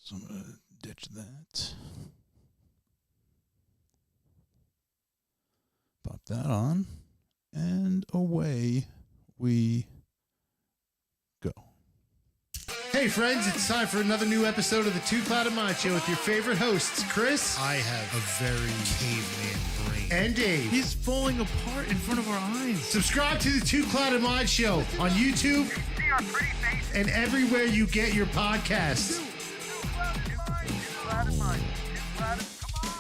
So I'm gonna ditch that. Pop that on, and away we go. Hey friends, it's time for another new episode of the Two Clouded Mind Show with your favorite hosts, Chris I have a very caveman brain. and Dave. He's falling apart in front of our eyes. Subscribe to the Two Clouded Mind Show on YouTube and everywhere you get your podcasts.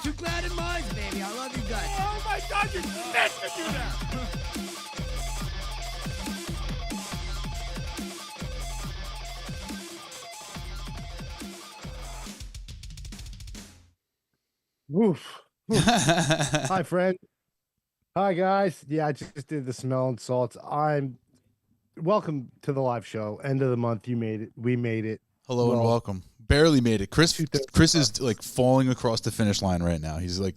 Two Clouded Minds, baby. I love you guys. Oh my God, you're meant to do that! Woof. Hi, friend. Hi, guys. Yeah, I just did the smell and salts. Welcome to the live show. End of the month. You made it. We made it. Hello and Well, welcome. Barely made it. Chris 2:35. Chris is like falling across the finish line right now. He's like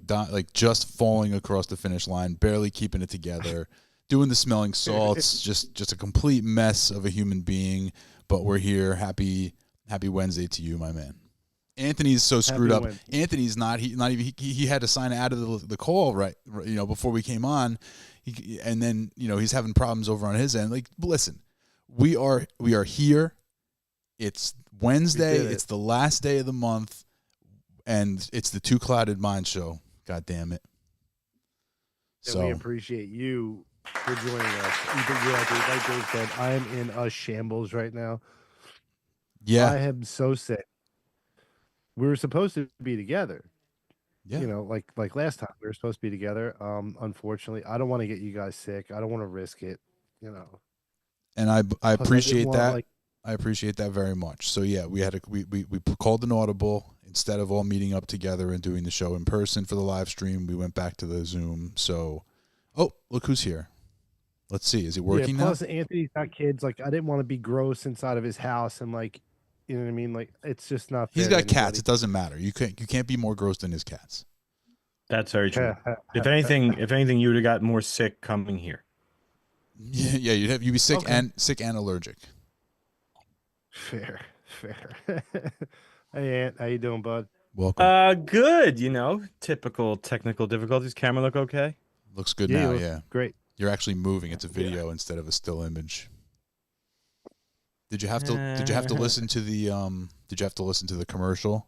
just falling across the finish line, barely keeping it together, doing the smelling salts, just a complete mess of a human being. But we're here. Happy Wednesday to you, my man. Anthony's so screwed up. Wednesday. Anthony's not even he had to sign out of the call right before we came on. And then he's having problems over on his end. Like, listen, we are here. It's Wednesday. It's the last day of the month, and it's the Two Clouded Mind Show. God damn it! And we appreciate you for joining us. Like Dave said, I am in a shambles right now. Yeah, I am so sick. We were supposed to be together. yeah. Like last time we were supposed to be together. Unfortunately, I don't want to get you guys sick. I don't want to risk it. And I Plus, I didn't appreciate want, that. like- I appreciate that very much. So yeah, we called an audible instead of all meeting up together and doing the show in person for the live stream. We went back to the Zoom. So, oh, look who's here. Let's see. Is it working now? Plus, Anthony's got kids. Like, I didn't want to be gross inside of his house, and like, you know what I mean. Like, it's just not. He's fair got to cats. It anybody. doesn't matter. You can't be more gross than his cats. That's very true. If anything, you would have got more sick coming here. Yeah, you'd be sick Okay. and allergic. Fair. Hey, Ant, how you doing, bud? Welcome. Good. Typical technical difficulties. Camera look okay? Looks good Yeah, now. you look Yeah, great. you're actually moving. It's a video instead of a still image. Did you have to listen to the commercial?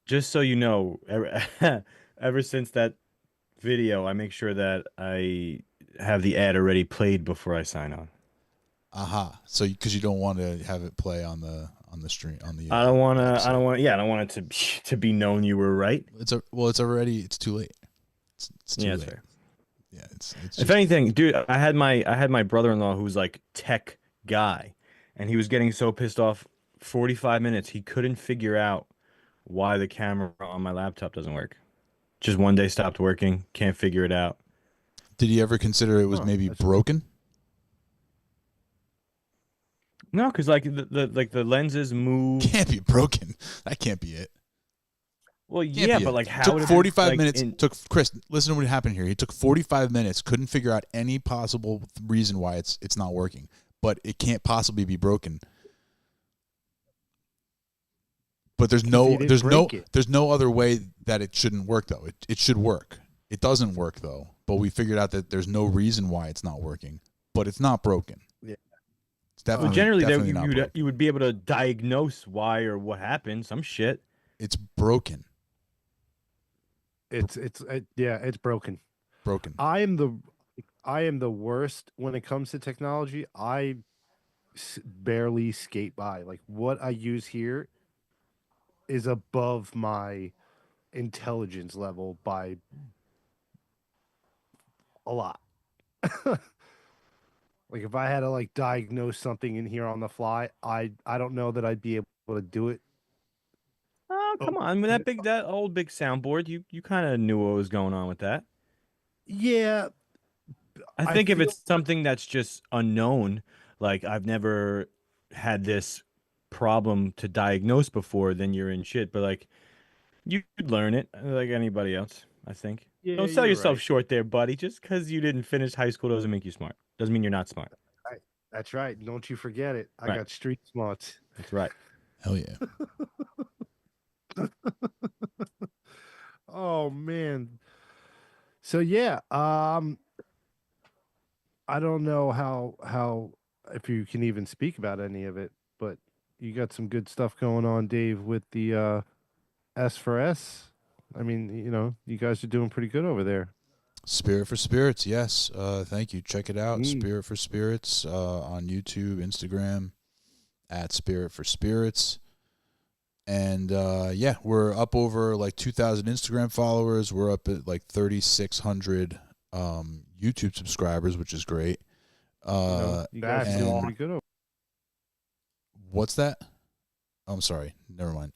Just so you know, ever since that video, I make sure that I have the ad already played before I sign on. Aha. So because you don't want to have it play on the stream on the. I don't want episode. I don't want it to be known you were right. It's too late. It's too Yeah, late. that's fair. Yeah, it's If anything, dude, I had my brother-in-law who was like tech guy, and he was getting so pissed off. 45 minutes, he couldn't figure out why the camera on my laptop doesn't work. Just one day stopped working. Can't figure it out. Did he ever consider it was maybe broken? No, because like the lenses move. Can't be broken. That can't be it. Well, Can't yeah, be but it. like how took would it 45 like, minutes. in- Took Chris. Listen to what happened here. He took 45 minutes. Couldn't figure out any possible reason why it's not working. But it can't possibly be broken. But there's no other way that it shouldn't work though. It should work. It doesn't work though. But we figured out that there's no reason why it's not working. But it's not broken. Yeah. It's definitely Well, generally, definitely not broken. you would be able to diagnose why or what happened. Some shit. It's broken. It's broken. Broken. I am the worst when it comes to technology. I barely skate by. Like, what I use here is above my intelligence level by a lot. Like, if I had to like diagnose something in here on the fly, I don't know that I'd be able to do it. Oh, come on. With that old big soundboard, you kind of knew what was going on with that. Yeah, I think if feel- it's something that's just unknown, like I've never had this problem to diagnose before, then you're in shit. But like you could learn it like anybody else, I think. Yeah, Don't sell you're yourself right. short there, buddy. Just because you didn't finish high school doesn't make you smart. Doesn't mean you're not smart. That's right. Don't you forget it. I Right. got street smarts. That's right. Hell yeah. Oh man. So yeah, I don't know how if you can even speak about any of it, but you got some good stuff going on, Dave, with the S for S. I mean, you guys are doing pretty good over there. Spirit for Spirits, yes. Thank you. Check it out. Mm. Spirit for Spirits on YouTube, Instagram, at Spirit for Spirits. And yeah, we're up over like 2,000 Instagram followers. We're up at like 3,600 YouTube subscribers, which is great. You guys are and- doing pretty good over. What's that? I'm sorry. Never mind.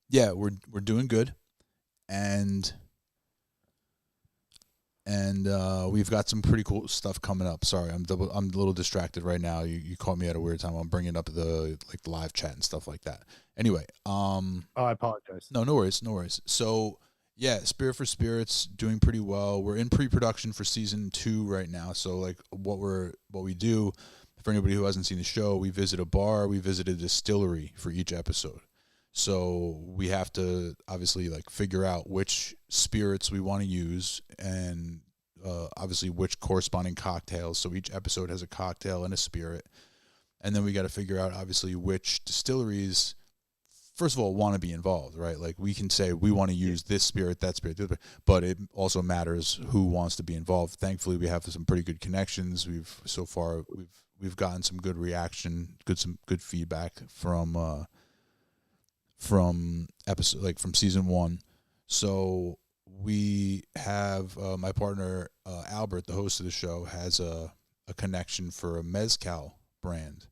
Yeah, we're doing good, and we've got some pretty cool stuff coming up. Sorry, I'm a little distracted right now. You caught me at a weird time. I'm bringing up the live chat and stuff like that. Anyway, Oh, I apologize. no worries. So yeah, Spirit for Spirits doing pretty well. We're in pre-production for season 2 right now. So like what we do, for anybody who hasn't seen the show, we visit a bar, we visit a distillery for each episode. So we have to obviously like figure out which spirits we want to use, and obviously which corresponding cocktails. So each episode has a cocktail and a spirit. And then we got to figure out obviously which distilleries, first of all, want to be involved, right? Like we can say we want to use this spirit, that spirit, but it also matters who wants to be involved. Thankfully, we have some pretty good connections. We've gotten some good reaction, some good feedback from episode, like from season 1. So we have my partner Albert, the host of the show, has a connection for a mezcal brand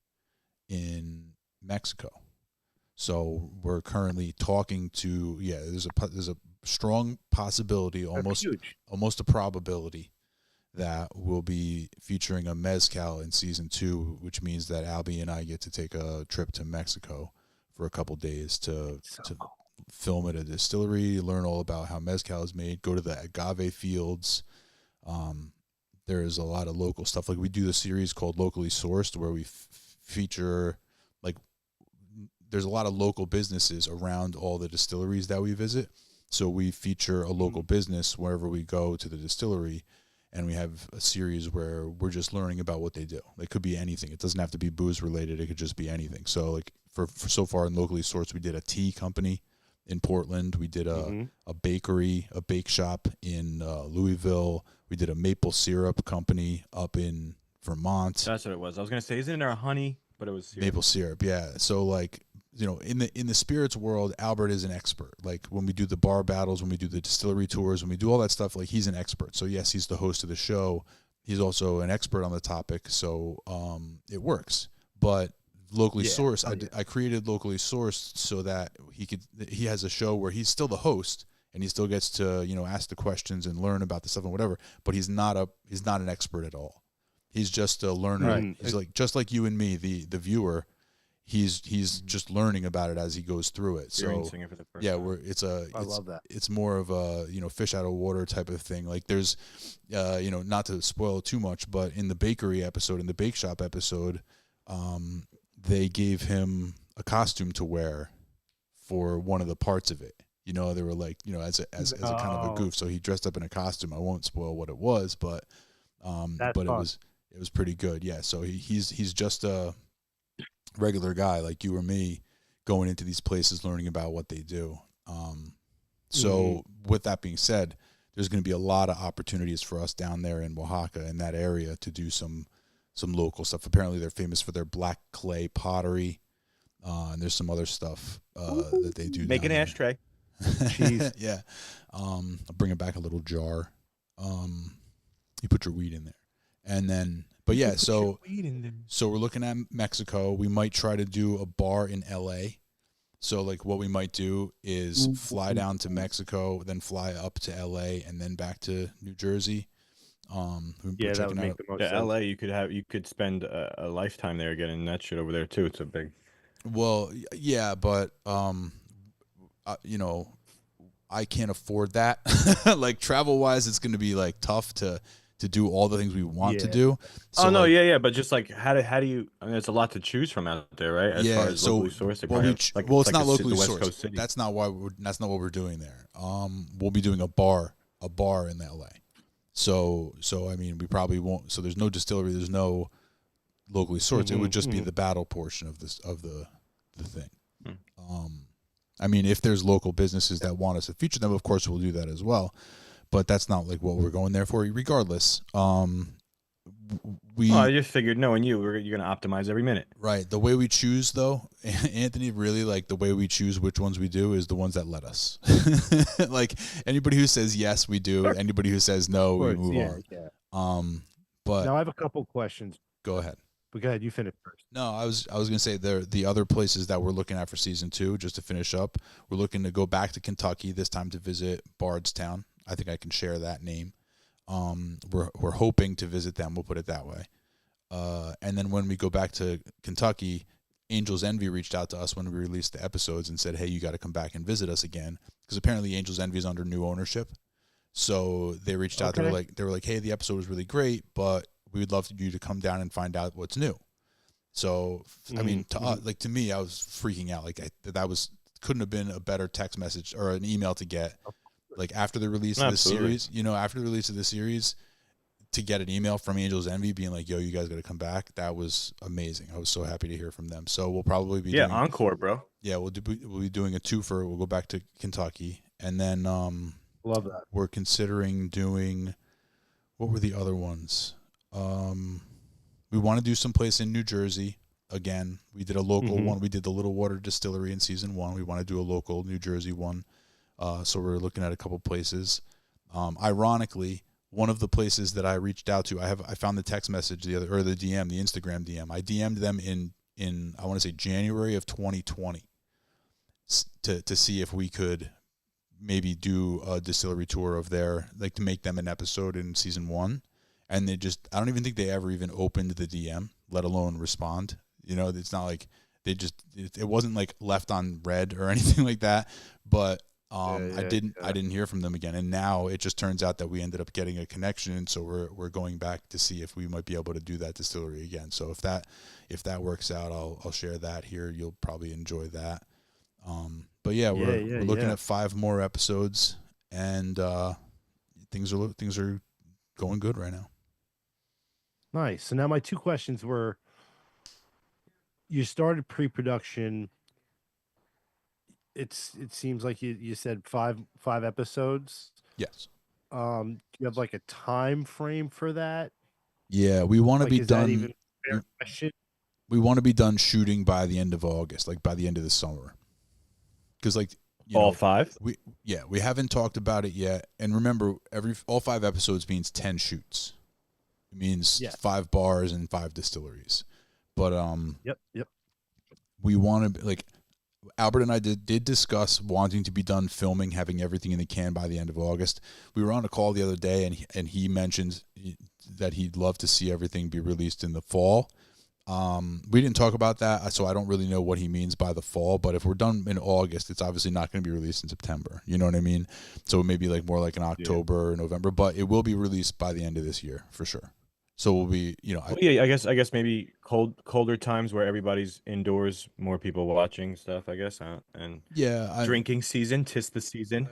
in Mexico. So we're currently talking to there's a strong possibility, almost a probability, that we'll be featuring a mezcal in season 2, which means that Albie and I get to take a trip to Mexico for a couple days to film at a distillery, learn all about how mezcal is made, go to the agave fields. There's a lot of local stuff. Like we do the series called Locally Sourced, where we feature, like, there's a lot of local businesses around all the distilleries that we visit. So we feature a local business wherever we go to the distillery, and we have a series where we're just learning about what they do. It could be anything. It doesn't have to be booze related. It could just be anything. So like for so far in Locally Sourced, we did a tea company in Portland. We did a bakery, a bake shop in Louisville. We did a maple syrup company up in Vermont. That's what it was. I was gonna say, isn't there a honey? But it was syrup. Maple syrup, yeah. So like, in the spirits world, Albert is an expert. Like when we do the bar battles, when we do the distillery tours, when we do all that stuff, like he's an expert. So yes, he's the host of the show. He's also an expert on the topic. So it works. But Locally Sourced, I created Locally Sourced so that he has a show where he's still the host and he still gets to ask the questions and learn about the stuff and whatever. But he's not an expert at all. He's just a learner. Right. He's just like you and me, the viewer. He's just learning about it as he goes through it. So I love that. It's more of a fish out of water type of thing. Like there's not to spoil too much, but in the bakery episode, in the bake shop episode, they gave him a costume to wear for one of the parts of it. They were like as a kind of a goof. So he dressed up in a costume. I won't spoil what it was, but it was pretty good. Yeah. So he's just a regular guy like you or me going into these places, learning about what they do. So with that being said, there's going to be a lot of opportunities for us down there in Oaxaca, in that area, to do some local stuff. Apparently they're famous for their black clay pottery. And there's some other stuff that they do. Make an ashtray. Jeez. Yeah. I'll bring it back a little jar. You put your weed in there. And then, but yeah, so we're looking at Mexico. We might try to do a bar in LA. So like what we might do is fly down to Mexico, then fly up to LA, and then back to New Jersey. That would make the most sense. LA, you could spend a lifetime there getting that shit over there too. It's a big. Well, yeah, but I can't afford that. Like travel wise, it's going to be like tough to to do all the things we want to Yeah. do. So oh no, like, yeah, but just like how do you? I mean, it's a lot to choose from out there, right? As far as locally sourced, like, well, like, well, it's like not the locally West sourced. Coast city. That's not that's not what we're doing there. We'll be doing a bar in LA. So I mean, we probably won't. So there's no distillery. There's no locally sourced. It would just be the battle portion of the thing. I mean, if there's local businesses that want us to feature them, of course we'll do that as well. But that's not like what we're going there for. Regardless, we I just figured, knowing you, you're gonna optimize every minute. right. The way we choose, though, Anthony, really, like the way we choose which ones we do is the ones that let us. Like anybody who says yes, we do. Anybody who says no, we move on. Yeah. But Now I have a couple questions. go ahead. But go ahead, you finish first. No, I was gonna say the other places that we're looking at for season 2, just to finish up. We're looking to go back to Kentucky this time to visit Bardstown. I think I can share that name. We're hoping to visit them. We'll put it that way. And then when we go back to Kentucky, Angels Envy reached out to us when we released the episodes and said, "Hey, you got to come back and visit us again," because apparently Angels Envy is under new ownership. So they reached out. They were like, "Hey, the episode was really great, but we would love you to come down and find out what's new." So I mean, to me, I was freaking out. Like that couldn't have been a better text message or an email to get. Like after the release of the series, after the release of the series, to get an email from Angels Envy being like, "Yo, you guys got to come back." That was amazing. I was so happy to hear from them. So we'll probably be doing, encore, bro. Yeah, we'll be doing a twofer. We'll go back to Kentucky, and then Love that. we're considering doing, what were the other ones? We want to do someplace in New Jersey. Again, we did a local one. We did the Little Water Distillery in season 1. We want to do a local New Jersey one. So we're looking at a couple places. Ironically, one of the places that I reached out to, I found the text message the Instagram DM. I DM'd them in I want to say January of 2020 to see if we could maybe do a distillery tour of their, like, to make them an episode in season 1. And I don't even think they ever even opened the DM, let alone respond. It's not like it wasn't like left on red or anything like that. But I didn't hear from them again. And now it just turns out that we ended up getting a connection. And so we're going back to see if we might be able to do that distillery again. So if that works out, I'll share that here. You'll probably enjoy that. But yeah, we're looking at 5 more episodes, and things are going good right now. Nice. So now my 2 questions were: you started pre-production. It seems like you said 5 episodes. Yes. Do you have like a time frame for that? Yeah, we want to Like, be is that done. even a fair question? We want to be done shooting by the end of August, like by the end of the summer. Because All 5? We haven't talked about it yet. And remember, all 5 episodes means 10 shoots. It means 5 bars and 5 distilleries. But Yep. we want to, like, Albert and I did discuss wanting to be done filming, having everything in the can by the end of August. We were on a call the other day, and he mentioned that he'd love to see everything be released in the fall. We didn't talk about that, so I don't really know what he means by the fall. But if we're done in August, it's obviously not going to be released in September. You know what I mean? So it may be like more like in October or November, but it will be released by the end of this year for sure. So we'll be, I guess maybe colder times where everybody's indoors, more people watching stuff. I guess, and drinking season, 'tis the season.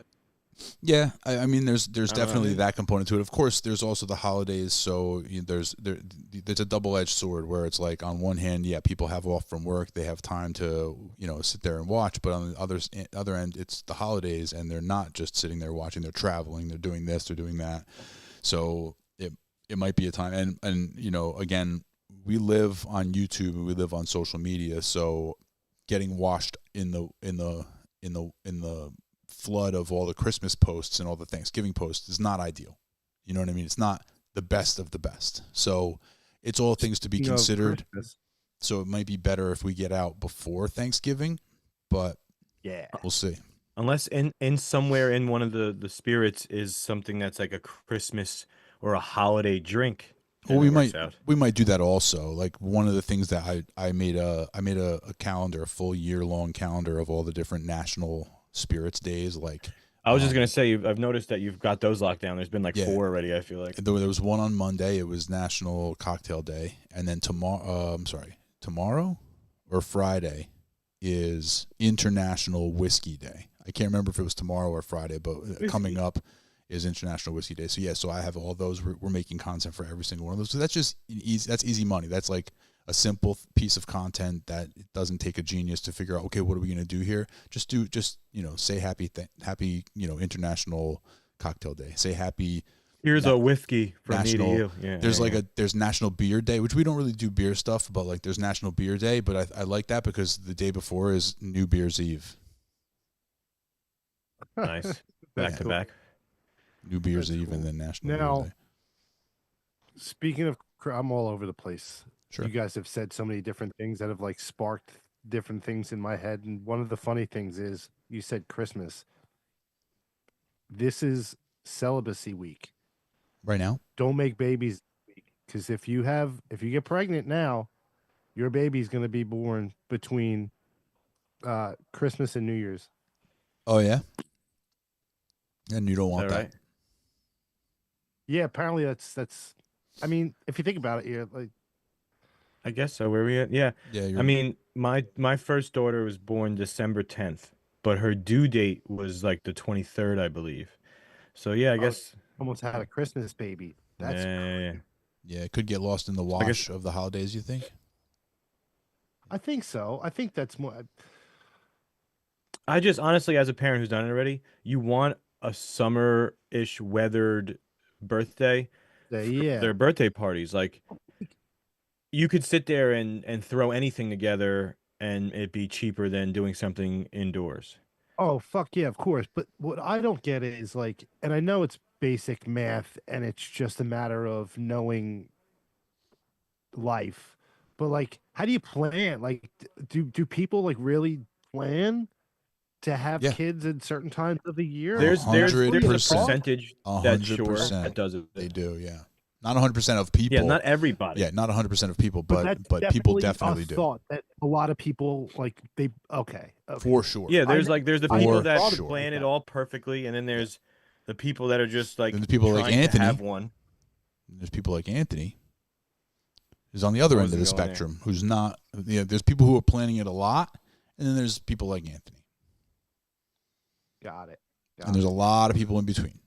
Yeah, I mean, there's definitely that component to it. Of course, there's also the holidays, so there's a double-edged sword where it's like, on one hand, people have off from work, they have time to sit there and watch, but on the other end, it's the holidays, and they're not just sitting there watching; they're traveling, they're doing this, they're doing that. So it might be a time, and again, we live on YouTube and we live on social media, so getting washed in the flood of all the Christmas posts and all the Thanksgiving posts is not ideal. You know what I mean? It's not the best of the best. So it's all things to be considered. So it might be better if we get out before Thanksgiving, but we'll see. Unless in somewhere in one of the spirits is something that's like a Christmas or a holiday drink. Well, we might do that also. Like, one of the things that I made a calendar, a full year-long calendar of all the different national spirits days. Like, I was just gonna say, I've noticed that you've got those locked down. There's been like Yeah. 4 already. I feel like. There was one on Monday. It was National Cocktail Day, and then tomorrow or Friday is International Whiskey Day. I can't remember if it was tomorrow or Friday, but coming up is International Whiskey Day. So yeah, so I have all those. We're making content for every single one of those. So that's just easy. That's easy money. That's like a simple piece of content that it doesn't take a genius to figure out. Okay, what are we gonna do here? Just say happy International Cocktail Day. Say happy. Here's a whiskey from me to National- you. Yeah. There's National Beer Day, which we don't really do beer stuff, but like there's National Beer Day. But I like that because the day before is New Beer's Eve. Nice. Back to back. New Beer's That's Eve cool. and then National Now- Beer Day. Speaking of, I'm all over the place. Sure. You guys have said so many different things that have like sparked different things in my head. And one of the funny things is you said Christmas. This is celibacy week. Right now? Don't make babies because if you get pregnant now, your baby's going to be born between Christmas and New Year's. Oh yeah. And you don't want Is that that. right? Yeah, apparently that's. I mean, if you think about it, you're like, I guess so. Where we at? Yeah. Yeah. I mean, my first daughter was born December 10th, but her due date was like the 23rd, I believe. So yeah, I guess. almost had a Christmas baby. That's yeah. yeah, it could get lost in the guess- wash of the holidays. You think? I think so. I think that's more. I just honestly, as a parent who's done it already, you want a summer-ish weathered birthday. Yeah. Their birthday parties, like you could sit there and throw anything together and it'd be cheaper than doing something indoors. Oh, fuck yeah, of course. But what I don't get is like, and I know it's basic math and it's just a matter of knowing life, but like, how do you plan? Like, do people like really plan to have Yeah. kids at certain times of the year? There's a 100%. percentage that's sure 100%. that does it. They do. Yeah. Not 100% of people. Yeah, not everybody. Yeah, not 100% of people, but that's people a definitely do. thought that a lot of people like they okay. For sure. Yeah, there's I- there's the I people never that thought of it plan like it that. all perfectly, and then there's the people that are just like Then there's people like trying to Anthony. have one. There's people like Anthony who's on the other end of the Wasn't going there. spectrum, who's not. There's people who are planning it a lot, and then there's people like Anthony, Got it. and there's a lot of people in between.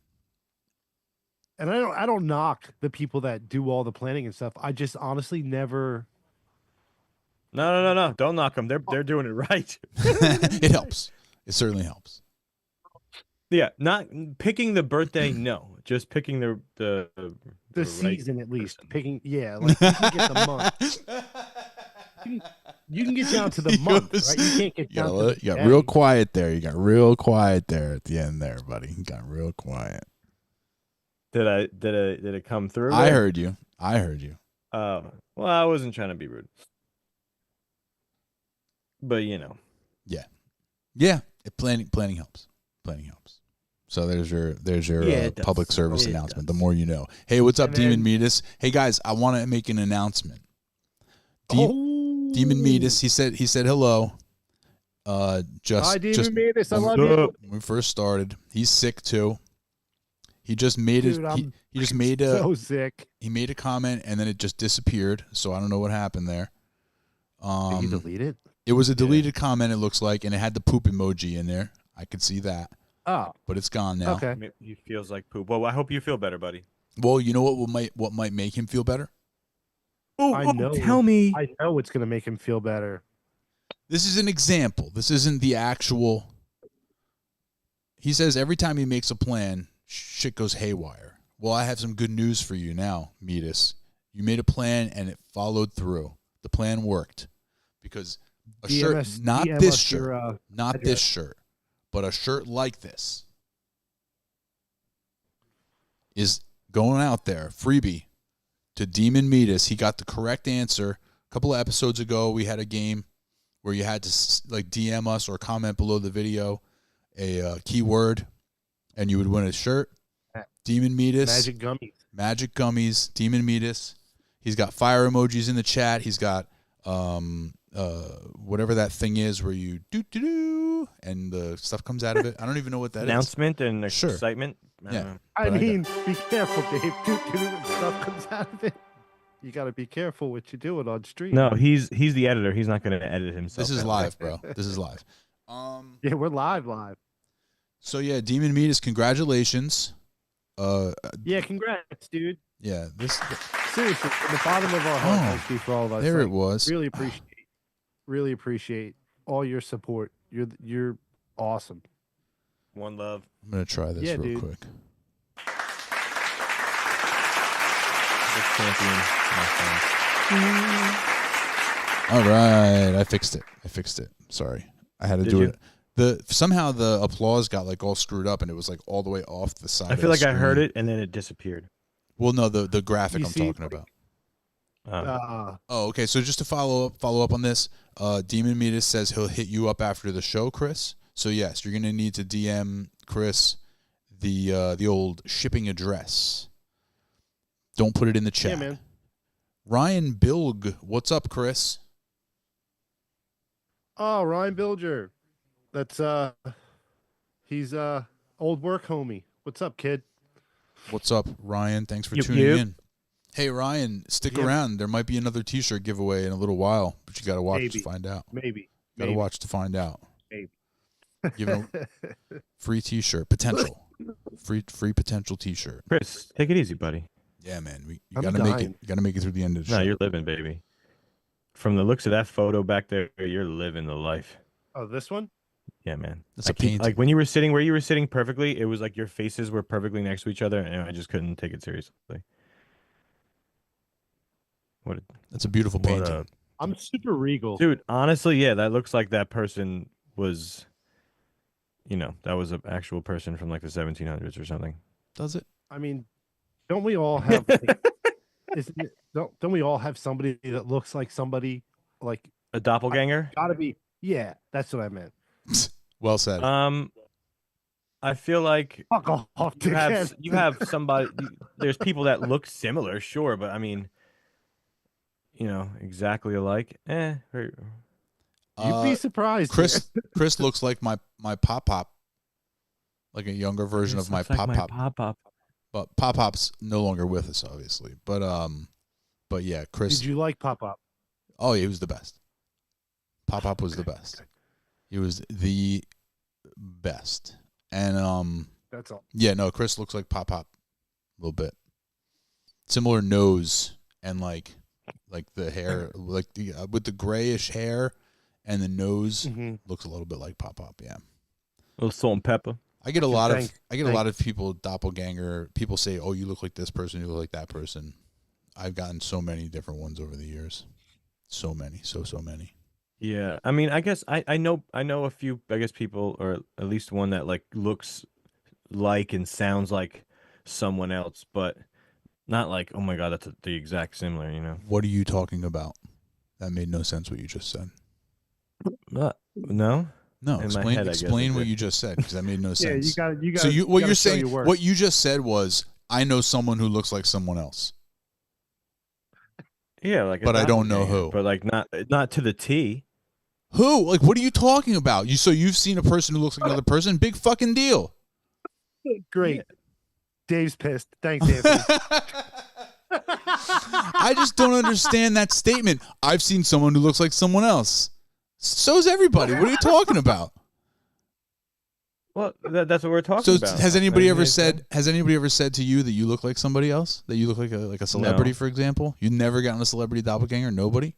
And I don't knock the people that do all the planning and stuff. I just honestly never. No. Don't knock them. They're doing it right. It helps. It certainly helps. Yeah, not picking the birthday. No, just picking the The right season at least person. picking, yeah, like you can get the month. You can get down to the month, right? You can't get down to the You got day. real quiet there. You got real quiet there at the end there, buddy. You got real quiet. Did it come through? I there? heard you. I heard you. Well, I wasn't trying to be rude, but you know. Yeah, planning helps. Planning helps. So there's your Yeah, it does. public service It announcement. does. The more you know. Hey, what's up, And Demon then- Metis? Hey guys, I want to make an announcement. Demon Metis, he said hello. Just Hi, Demon just Metis, I when love we- you. when we first started. He's sick too. He just made Dude, it. I'm He just made a So sick. he made a comment and then it just disappeared. So I don't know what happened there. Did you delete it? It was a deleted comment. It looks like, and it had the poop emoji in there. I could see that, Oh, but it's gone now. okay. He feels like poop. Well, I hope you feel better, buddy. Well, you know what might make him feel better? I know. Tell me. I know it's gonna make him feel better. This is an example. This isn't the actual. He says every time he makes a plan, shit goes haywire. Well, I have some good news for you now, Metis. You made a plan and it followed through. The plan worked because a shirt, DMS not DM this us shirt, your, not address. this shirt, but a shirt like this is going out there, freebie to Demon Metis. He got the correct answer. A couple of episodes ago, we had a game where you had to like DM us or comment below the video a keyword, and you would win a shirt. Demon Metis, Magic gummies. Magic Gummies, Demon Metis. He's got fire emojis in the chat. He's got whatever that thing is where you do woo, and the stuff comes out of it. I don't even know what that is. Announcement and Sure. excitement. Yeah. Know. I But I mean, be careful, Dave. Stuff comes out of it. You got to be careful what you're doing on stream. No, he's the editor. He's not going to edit himself. This is out. live, bro. This is live. Yeah, we're live. So yeah, Demon Meatus, congratulations. Yeah, congrats, dude. Yeah, this. Seriously, from the bottom of our heart, thank you for all of us. There Like, it was. really appreciate all your support. You're awesome. One love. I'm gonna try this Yeah, real dude. quick. The champion, my friend. All right, I fixed it. Sorry, I had to Did do you? it. Somehow the applause got like all screwed up, and it was like all the way off the side. I feel of the like I heard screen. it and then it disappeared. Well, no, the graphic You I'm see, talking about. Oh, Okay. So just to follow up on this, Demon Meatus says he'll hit you up after the show, Chris. So yes, you're gonna need to DM Chris the old shipping address. Don't put it in the chat. yeah, man. Ryan Bilg, what's up, Chris? Oh, Ryan Bilger. That's he's old work homie. What's up, kid? What's up, Ryan? Thanks for Yep, tuning yep. in. Hey, Ryan, stick Yep. around. There might be another T-shirt giveaway in a little while, but you got to watch Maybe. to find out. Maybe. Got to watch to find out. Maybe. Giving a free T-shirt potential, free potential T-shirt. Chris, take it easy, buddy. Yeah, man. You I'm got to make it. dying. You got to make it through the end of the No, show. you're living, baby. From the looks of that photo back there, you're living the life. Oh, this one? Yeah, man. That's I a painting. like when you were sitting where you were sitting perfectly, it was like your faces were perfectly next to each other, and I just couldn't take it seriously. What, That's a beautiful what painting. a, I'm super regal. dude, honestly, yeah, that looks like that person was, that was an actual person from like the 1700s or something. Does it? I mean, don't we all have? Don't we all have somebody that looks like somebody? Like, A doppelganger? gotta be. Yeah, that's what I meant. Well said. I feel like Fuck off, dickhead. you have somebody. There's people that look similar, sure, but I mean, exactly alike. You'd be surprised. Chris looks like my pop pop, like a younger version of my pop pop. Pop. But Pop Pop's no longer with us, obviously. But yeah, Chris. Did you like Pop Up? Oh, he was the best. Pop Pop was the best. He was the best. And That's all. yeah, no, Chris looks like Pop Pop a little bit. Similar nose and like the hair, like the with the grayish hair and the nose Mhm. looks a little bit like Pop Pop. Yeah. A little salt and pepper. I get a lot of Thank- people doppelganger. People say, "Oh, you look like this person. You look like that person." I've gotten so many different ones over the years. So many, so many. Yeah, I mean, I guess I know a few, I guess, people, or at least one that like looks like and sounds like someone else, but not like, oh my god, that's the exact similar, What are you talking about? That made no sense. What you just said. No, No, In my head, I guess explain it what did. you just said because that made no Yeah, sense. you got. So what you're saying, what you just said was, I know someone who looks like someone else. yeah, like, a But I don't know doppelganger, who. but like not to the T. Who? Like, what are you talking about? So you've seen a person who looks like another person? Big fucking deal. Great. Dave's pissed. Thanks, Anthony. I just don't understand that statement. I've seen someone who looks like someone else. So's everybody. What are you talking about? Well, that's what we're talking So about. has anybody ever Exactly. said? Has anybody ever said to you that you look like somebody else? That you look like a celebrity, for example? You never gotten a celebrity doppelganger? Nobody.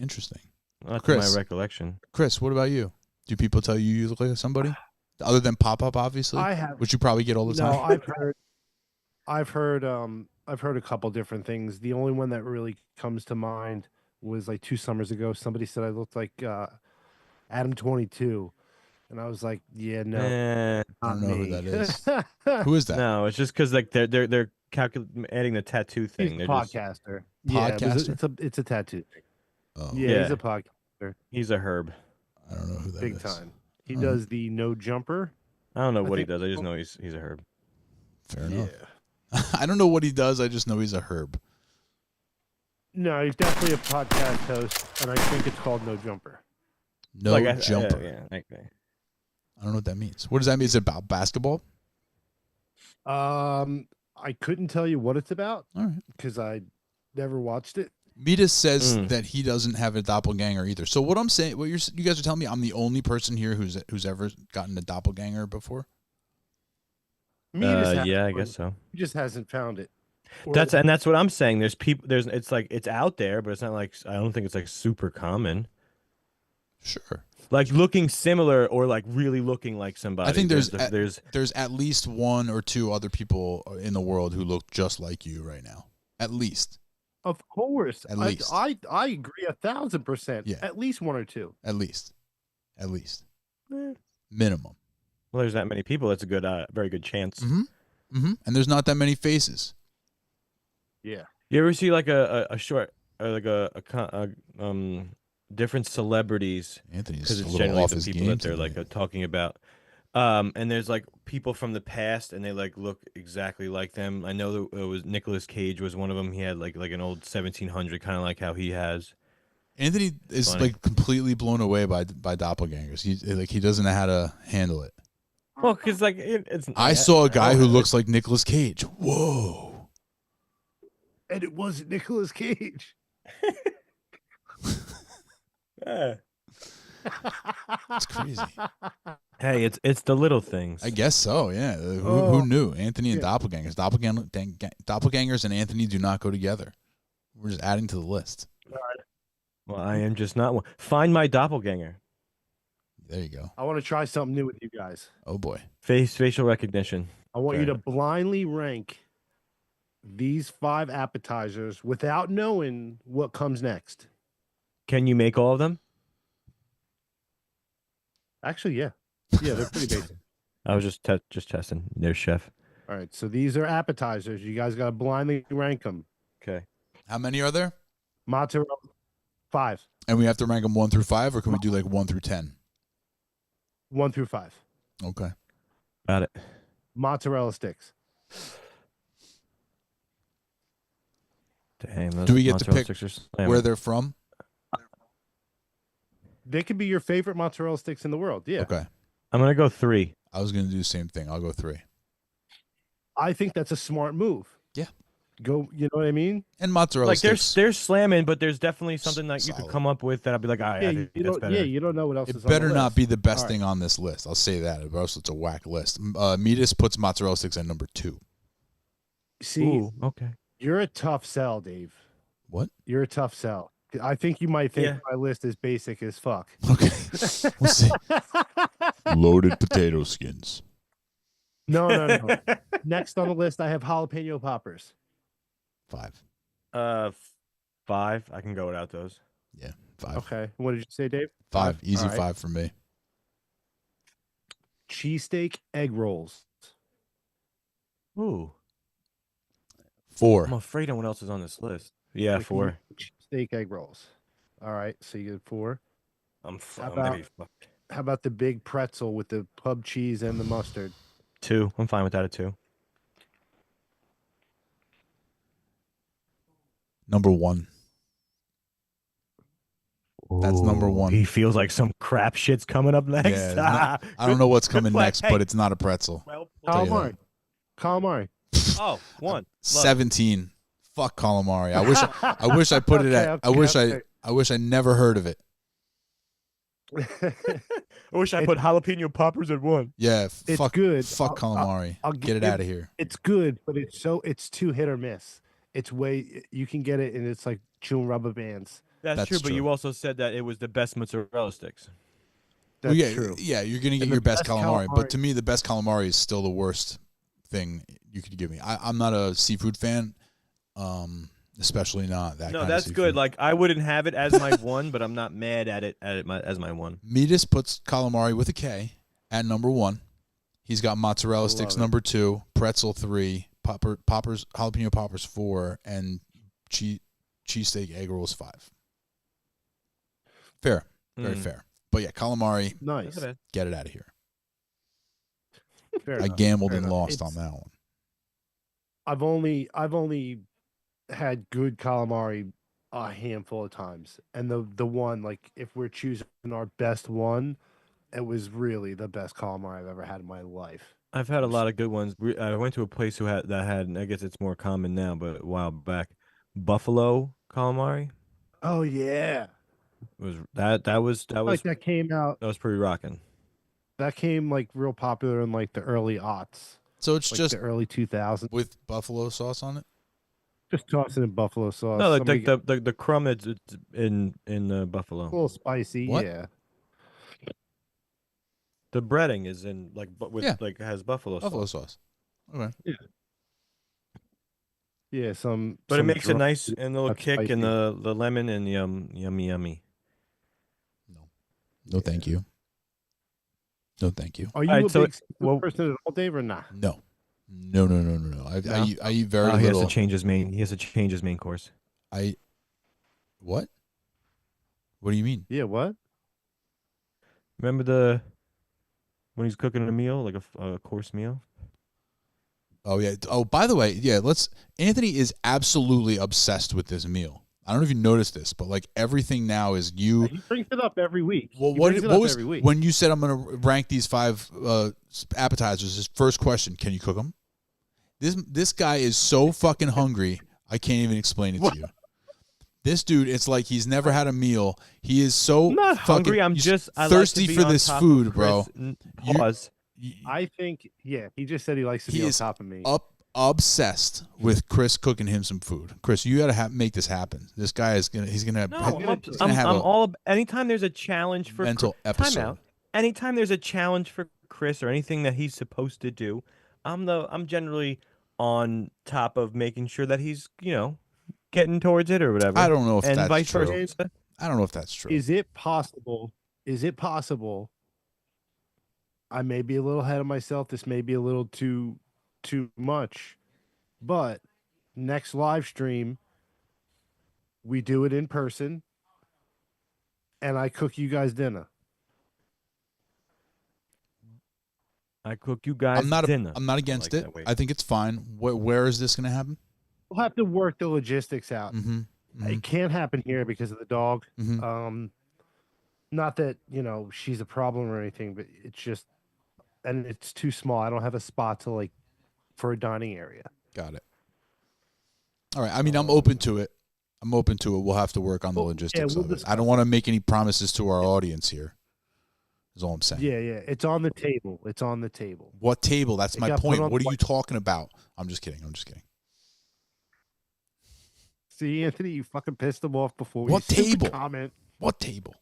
Interesting. Not to Chris. my recollection. Chris, what about you? Do people tell you you look like somebody other than Pop Up, obviously, I have. which you probably get all the No, time? I've heard a couple different things. The only one that really comes to mind was like 2 summers ago. Somebody said I looked like Adam 22, and I was like, yeah, no, Eh, I don't not know who me. that is. Who is that? no, it's just because like they're adding the tattoo He's thing. a They're just, podcaster. Yeah, Podcaster? it's a tattoo thing. Oh, Yeah, he's Yeah. a podcaster, he's a herb. I don't know who that big is. time. He Oh. does the no jumper. I don't know I what he think- does. I just know he's a herb. Fair enough. I don't know what he does. I just know he's a herb. No, he's definitely a podcast host, and I think it's called No Jumper. No Like jumper. Yeah. Okay. I don't know what that means. What does that mean? Is it about basketball? I couldn't tell you what it's about All right. because I never watched it. Midas says Mm. that he doesn't have a doppelganger either. So what I'm saying, you guys are telling me, I'm the only person here who's ever gotten a doppelganger before. Yeah, I guess so. He just hasn't found it. Or- That's what I'm saying. There's people. It's like it's out there, but it's not like I don't think it's like super common. Sure. Like looking similar or like really looking like somebody. I think there's there's at least one or two other people in the world who look just like you right now. At least. Of course. At least. I agree 1,000%. Yeah. At least one or two. At least. Eh. Minimum. Well, there's that many people. That's a good, very good chance. Mm-hmm. And there's not that many faces. Yeah. You ever see like a short or like different celebrities? Anthony's Because a it's little generally off the his people game that they're tonight. like talking about. And there's like people from the past, and they like look exactly like them. I know that it was Nicolas Cage was one of them. He had like an old 1700, kind of like how he has. Anthony is Funny. like completely blown away by doppelgangers. He doesn't know how to handle it. Well, because like it's. I saw a guy who looks like Nicolas Cage. Whoa. And it wasn't Nicolas Cage. Yeah. It's crazy. Hey, it's the little things. I guess so, yeah. Who Oh, knew? Anthony and yeah. doppelgangers. Doppelgangers and Anthony do not go together. We're just adding to the list. Well, I am just not one. Find my doppelganger. There you go. I want to try something new with you guys. Oh, boy. Facial recognition. I want you Okay. to blindly rank these 5 appetizers without knowing what comes next. Can you make all of them? Actually, yeah. Yeah, they're pretty basic. I was just testing. No chef. All right, so these are appetizers. You guys got to blindly rank them. Okay. How many are there? Mozzarella, 5. And we have to rank them 1 through 5, or can we do like 1 through 10? 1 through 5. Okay. Got it. Mozzarella sticks. Damn. those Do we get to mozzarella pick sticks are slamming. Where they're from? They could be your favorite mozzarella sticks in the world. Yeah. Okay. I'm gonna go 3. I was going to do the same thing. I'll go 3. I think that's a smart move. Yeah. Go, you know what I mean? And mozzarella Like sticks. they're slamming, but there's definitely something that you could Solid. come up with that I'd be like, all right, I think that's better. you don't know what else It is on better the not list. be the best All thing on this list. I'll say that, or else it's a whack list. Midas puts mozzarella sticks at number 2. See, Ooh, okay. you're a tough sell, Dave. What? You're a tough sell. I think you might think Yeah. my list is basic as fuck. Okay. We'll see. Loaded potato skins. No. Next on the list, I have jalapeno poppers. 5. 5. I can go without those. Yeah. 5. Okay. What did you say, Dave? 5. Easy All right. 5 for me. Cheesesteak egg rolls. Ooh. 4. I'm afraid of what else is on this list. Yeah, 4. Cheesesteak egg rolls. All right. So you get 4. I'm How maybe How about the big pretzel with the pub cheese and the mustard? 2. I'm fine with that at 2. Number 1. That's number 1. He feels like some crap shit's coming up next. Yeah, I don't know what's coming play. next, Hey. but it's not a pretzel. Well, Tell you that. Calamari. oh, 1. Love. 17. Fuck calamari. I wish I put it at. I wish I never heard of it. I wish I put jalapeno poppers at 1. Yeah. It's Fuck. good. Fuck calamari. I'll Get it give- out of here. It's good, but it's too hit or miss. It's way you can get it, and it's like chewing rubber bands. That's true, but true. you also said that it was the best mozzarella sticks. That's yeah, true. Yeah, you're gonna get And your the best best calamari, but calamari- to me, the best calamari is still the worst thing you could give me. I'm not a seafood fan, especially not that. No, kind that's of good. seafood. Like I wouldn't have it as my 1, but I'm not mad at it as my 1. Midas puts calamari with a K at number 1. He's got mozzarella sticks Love it. number 2, pretzel 3, poppers, jalapeno poppers 4, and cheesesteak egg rolls 5. Fair, very fair. But yeah, calamari, Nice. get it out of here. Fair I enough. gambled Fair and enough. lost on It's- that one. I've only had good calamari a handful of times, and the one, like, if we're choosing our best one, it was really the best calamari I've ever had in my life. I've had a lot of good ones. I went to a place that had, and I guess it's more common now, but a while back, buffalo calamari. Oh yeah, Was that was like that came out. that was pretty rocking. That came like real popular in like the early aughts, So it's like just the early 2000s. with buffalo sauce on it. Just tossing in buffalo sauce. No, Somebody the crumb it's in buffalo. a little spicy. What? Yeah. The breading is in with Yeah. like has buffalo Buffalo sauce. sauce. Okay. Yeah, But it some makes a dry- nice and little that's kick spicy. and the lemon and yummy. No, thank you. No, thank you. Are you Alright, a so big seafood well- person at all, Dave, or not? No. No. I eat very Oh, he has little. to change his main. He has to change his main course. What? What do you mean? Yeah, what? Remember when he's cooking a meal, like a course meal? Oh yeah. Oh, by the way, yeah. Anthony is absolutely obsessed with this meal. I don't know if you noticed this, but like everything now is you. He brings it up every week. Well, He what brings it up was every week. when you said I'm going to rank these 5 appetizers? His first question: can you cook them? This guy is so fucking hungry. I can't even explain it to you. This dude, it's like he's never had a meal. He is so I'm not fucking hungry. I'm he's just I thirsty like to be for on this top of food, bro. Chris. You- Pause. I think, yeah, he just said he likes to He be on is top of me. Obsessed with Chris cooking him some food. Chris, you got to make this happen. This guy is gonna. He's gonna. No, he's gonna have I'm a all. Anytime there's a challenge for mental Time episode. out. Anytime there's a challenge for Chris or anything that he's supposed to do, I'm generally on top of making sure that he's getting towards it or whatever. I don't know if and that's vice true. versa. I don't know if that's true. Is it possible? I may be a little ahead of myself. This may be a little too much, but next live stream, we do it in person, and I cook you guys dinner. I cook you guys I'm not. dinner. I'm not against like it. that way. I think it's fine. Where is this gonna happen? We'll have to work the logistics out. Mm-hmm. It can't happen here because of the dog. Mm-hmm. Not that she's a problem or anything, but it's just, and it's too small. I don't have a spot for a dining area. Got it. All right. I mean, I'm open to it. We'll have to work on the logistics we'll of it. I discuss don't want to make any promises to our audience here. Is all I'm saying. Yeah, it's on the table. What table? That's It my got put point. on What are the you talking about? I'm just kidding. See, Anthony, you fucking pissed him off before. What you said the table? Comment. What table?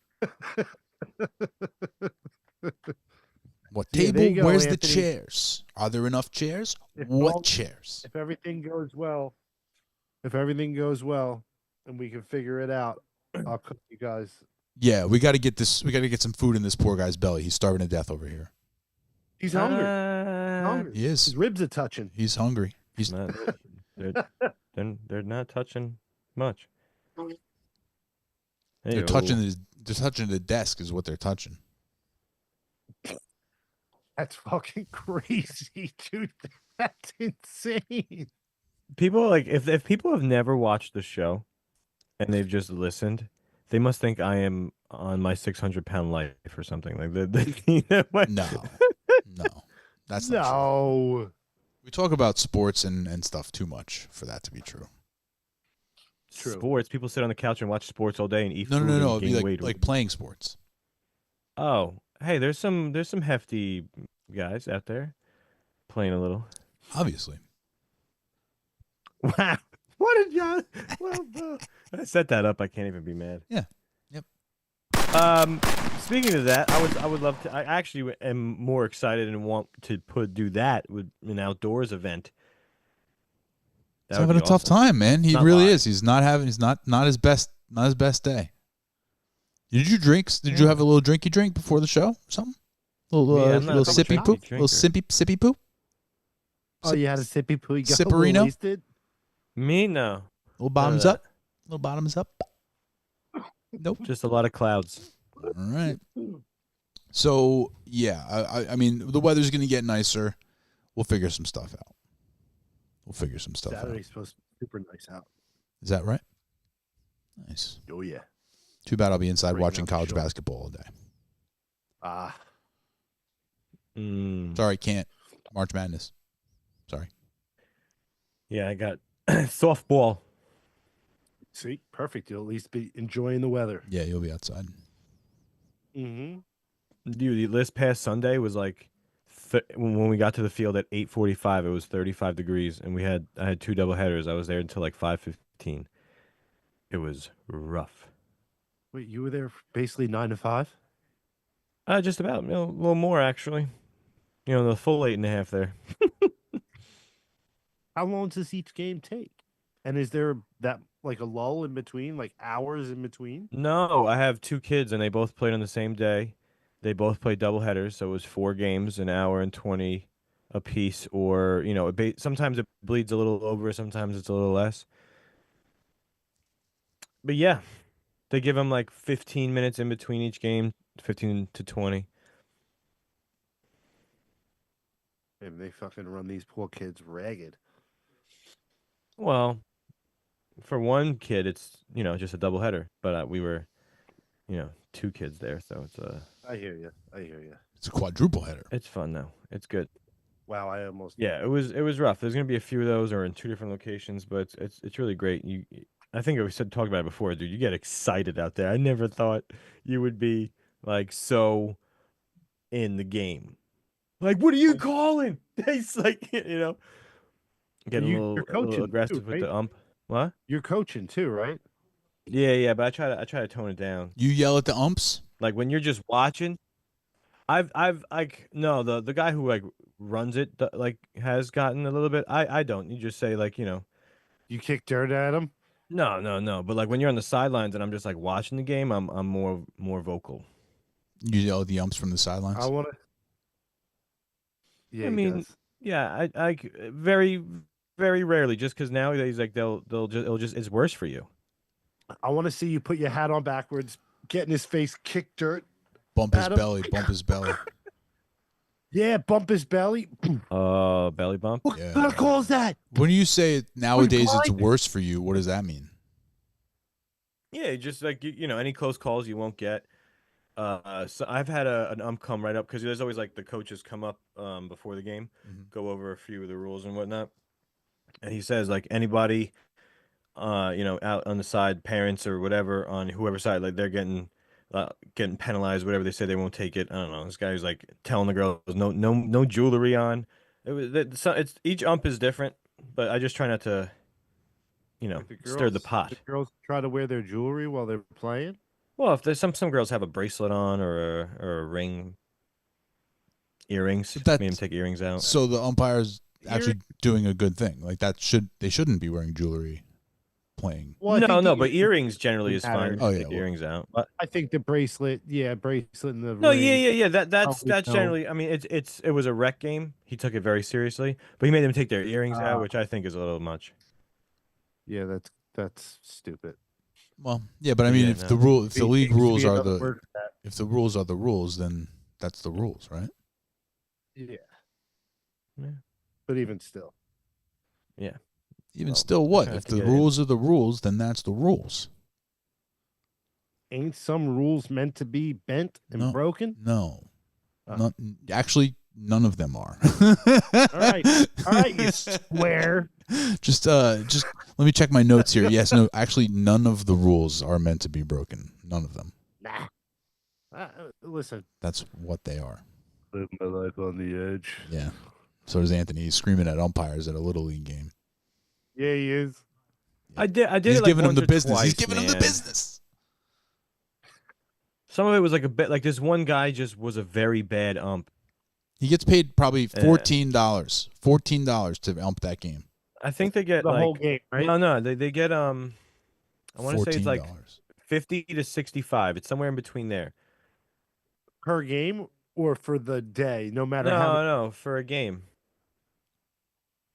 What Yeah, table? there you go, Where's the Anthony. chairs? Are there enough chairs? If What all- chairs? If everything goes well, and we can figure it out, I'll cook you guys. Yeah, we got to get this. We got to get some food in this poor guy's belly. He's starving to death over here. He's hungry. He His is. ribs are touching. He's hungry. He's Not- they're not touching much. they're touching the desk is what they're touching. That's fucking crazy, dude. That's insane. People like if people have never watched the show and they've just listened, they must think I am on my 600-pound life or something like that. No, that's not true. No. We talk about sports and stuff too much for that to be true. True. Sports. People sit on the couch and watch sports all day and eat No, food no, and It'd gain be weight. like playing sports. Oh, hey, there's some hefty guys out there playing a little. Obviously. Wow. What did John? Well, I set that up. I can't even be mad. Yeah. Yep. Speaking of that, I would love to. I actually am more excited and want to do that with an outdoors event. He's having a tough time, man. He Not really lying. is. He's not his best day. Did you drink? Did you have a little drinky drink before the show? Something? Yeah, I'm not Little a sippy drinky poop? drinker. Little sippy poo? Oh, you had a sippy poo. You got Sipperino? wasted? Me no, Little bottoms that. up? Little bottoms up? Nope. just a lot of clouds. All right. So, yeah, I mean, the weather's going to get nicer. We'll figure some stuff out. Saturday's supposed to be super nice out. Is that right? Nice. Oh yeah. Too bad I'll be inside Breaking watching out the college shorts. basketball all day. Ah. Sorry, can't. March Madness. Sorry. Yeah, I got softball. See, perfect. You'll at least be enjoying the weather. Yeah, you'll be outside. Mm-hmm. Dude, this past Sunday was like, when we got to the field at 8:45, it was 35 degrees, and I had 2 double headers. I was there until like 5:15. It was rough. Wait, you were there basically 9 to 5? Just about, a little more actually. The full 8.5 there. How long does each game take? And is there that like a lull in between, like hours in between? No, I have 2 kids, and they both played on the same day. They both played double headers, so it was 4 games, an hour and 20 a piece, or sometimes it bleeds a little over, sometimes it's a little less. But yeah, they give them like 15 minutes in between each game, 15 to 20. And they fucking run these poor kids ragged. Well, for one kid, it's just a double header, but we were 2 kids there, so it's I hear you. I hear you. It's a quadruple header. it's fun though. It's good. Wow, I almost. Yeah, it was rough. There's gonna be a few of those, or in 2 different locations, but it's really great. I think we talked about it before, dude. You get excited out there. I never thought you would be like so in the game. Like, what are you calling? It's like getting a You're little coaching aggressive too, with the right? ump. What? You're coaching too, right? Yeah, but I try to tone it down. You yell at the umps? Like when you're just watching. I've like no the guy who like runs it like has gotten a little bit. I don't. You just say like You kick dirt at them. no. But like when you're on the sidelines and I'm just like watching the game, I'm more vocal. You yell at the umps from the sidelines? I want to. Yeah, I he mean, does. yeah, I very very rarely, just because nowadays like it'll just it's worse for you. I want to see you put your hat on backwards, get in his face, kick dirt. Bump his Adam. belly. Bump his belly. Yeah, bump his belly. Belly bump. What Yeah. kind of call is that? When you say nowadays it's blind? worse for you, what does that mean? Yeah, just like any close calls you won't get. So I've had an ump come right up because there's always like the coaches come up before the game, go over a few of the rules and whatnot, and he says like anybody, out on the side, parents or whatever on whoever side, like they're getting penalized, whatever they say, they won't take it. I don't know. This guy was like telling the girls no jewelry on. It's each ump is different, but I just try not to, stir the pot. The girls try to wear their jewelry while they're playing. Well, if there's some girls have a bracelet on or a ring, earrings. But that's- Made them take earrings out. So the umpire's actually doing a good thing. Like they shouldn't be wearing jewelry playing. Well, I think No, the- but earrings generally is matter. fine. Oh, Take yeah, well- earrings out. But, I think the bracelet and the no, ring. yeah. That's Probably no. generally. I mean, it was a rec game. He took it very seriously, but he made them take their earrings out, which I think is a little much. Yeah, that's stupid. Well, yeah, but I mean, Yeah, if no. the There league needs to rules be are another the word for that. if the rules are the rules, then that's the rules, right? Yeah. Yeah. But even still, Even Well, still, what trying if to the get in. rules are the rules? Then that's the rules. ain't some rules meant to be bent and No. broken? No, Oh. actually, none of them are. All right, you square. Just let me check my notes here. Yes, no, actually, none of the rules are meant to be broken. None of them. Nah. Listen, That's what they are. live my life on the edge. Yeah. So does Anthony. He's screaming at umpires at a little league game. Yeah, he is. I did. He's it like giving him once the or business. He's twice, giving him the man. business. Some of it was like a bit like this one guy just was a very bad ump. He gets paid probably $14 to ump that game. I think they get The like whole game, right? no, they get I want to say it's like $14. 50 to 65. It's somewhere in between there. Per game or for the day, no matter how. No, for a game.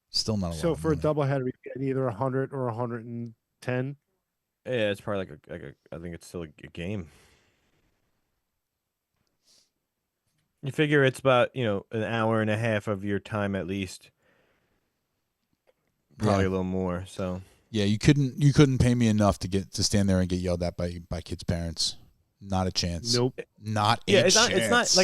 Still not a lot. So of for a money. doubleheader, you get either 100 or 110. Yeah, it's probably like a I think it's still a game. You figure it's about, an hour and a half of your time at least. Probably Yeah. a little more. So Yeah, you couldn't pay me enough to stand there and get yelled at by kids' parents. Not a chance. Nope. Not a Yeah, chance.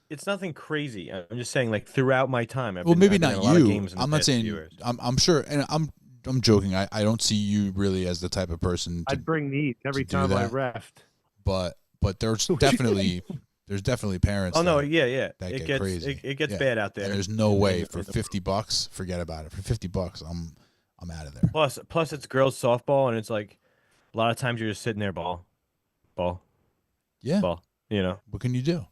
it's nothing crazy. I'm just saying, like, throughout my time. Well, maybe I've been not in a lot of you. games in the I'm not past few saying. years. I'm sure, and I'm joking. I don't see you really as the type of person to, I'd bring meat every to do time I that. refed. but there's definitely parents. Oh no, that, yeah. that It get gets crazy. it gets Yeah. bad out there. And there's no in way the- for in the- $50. Forget about it. For $50, I'm out of there. Plus it's girls softball, and it's like a lot of times you're just sitting there, ball. Yeah. You know, What can you do?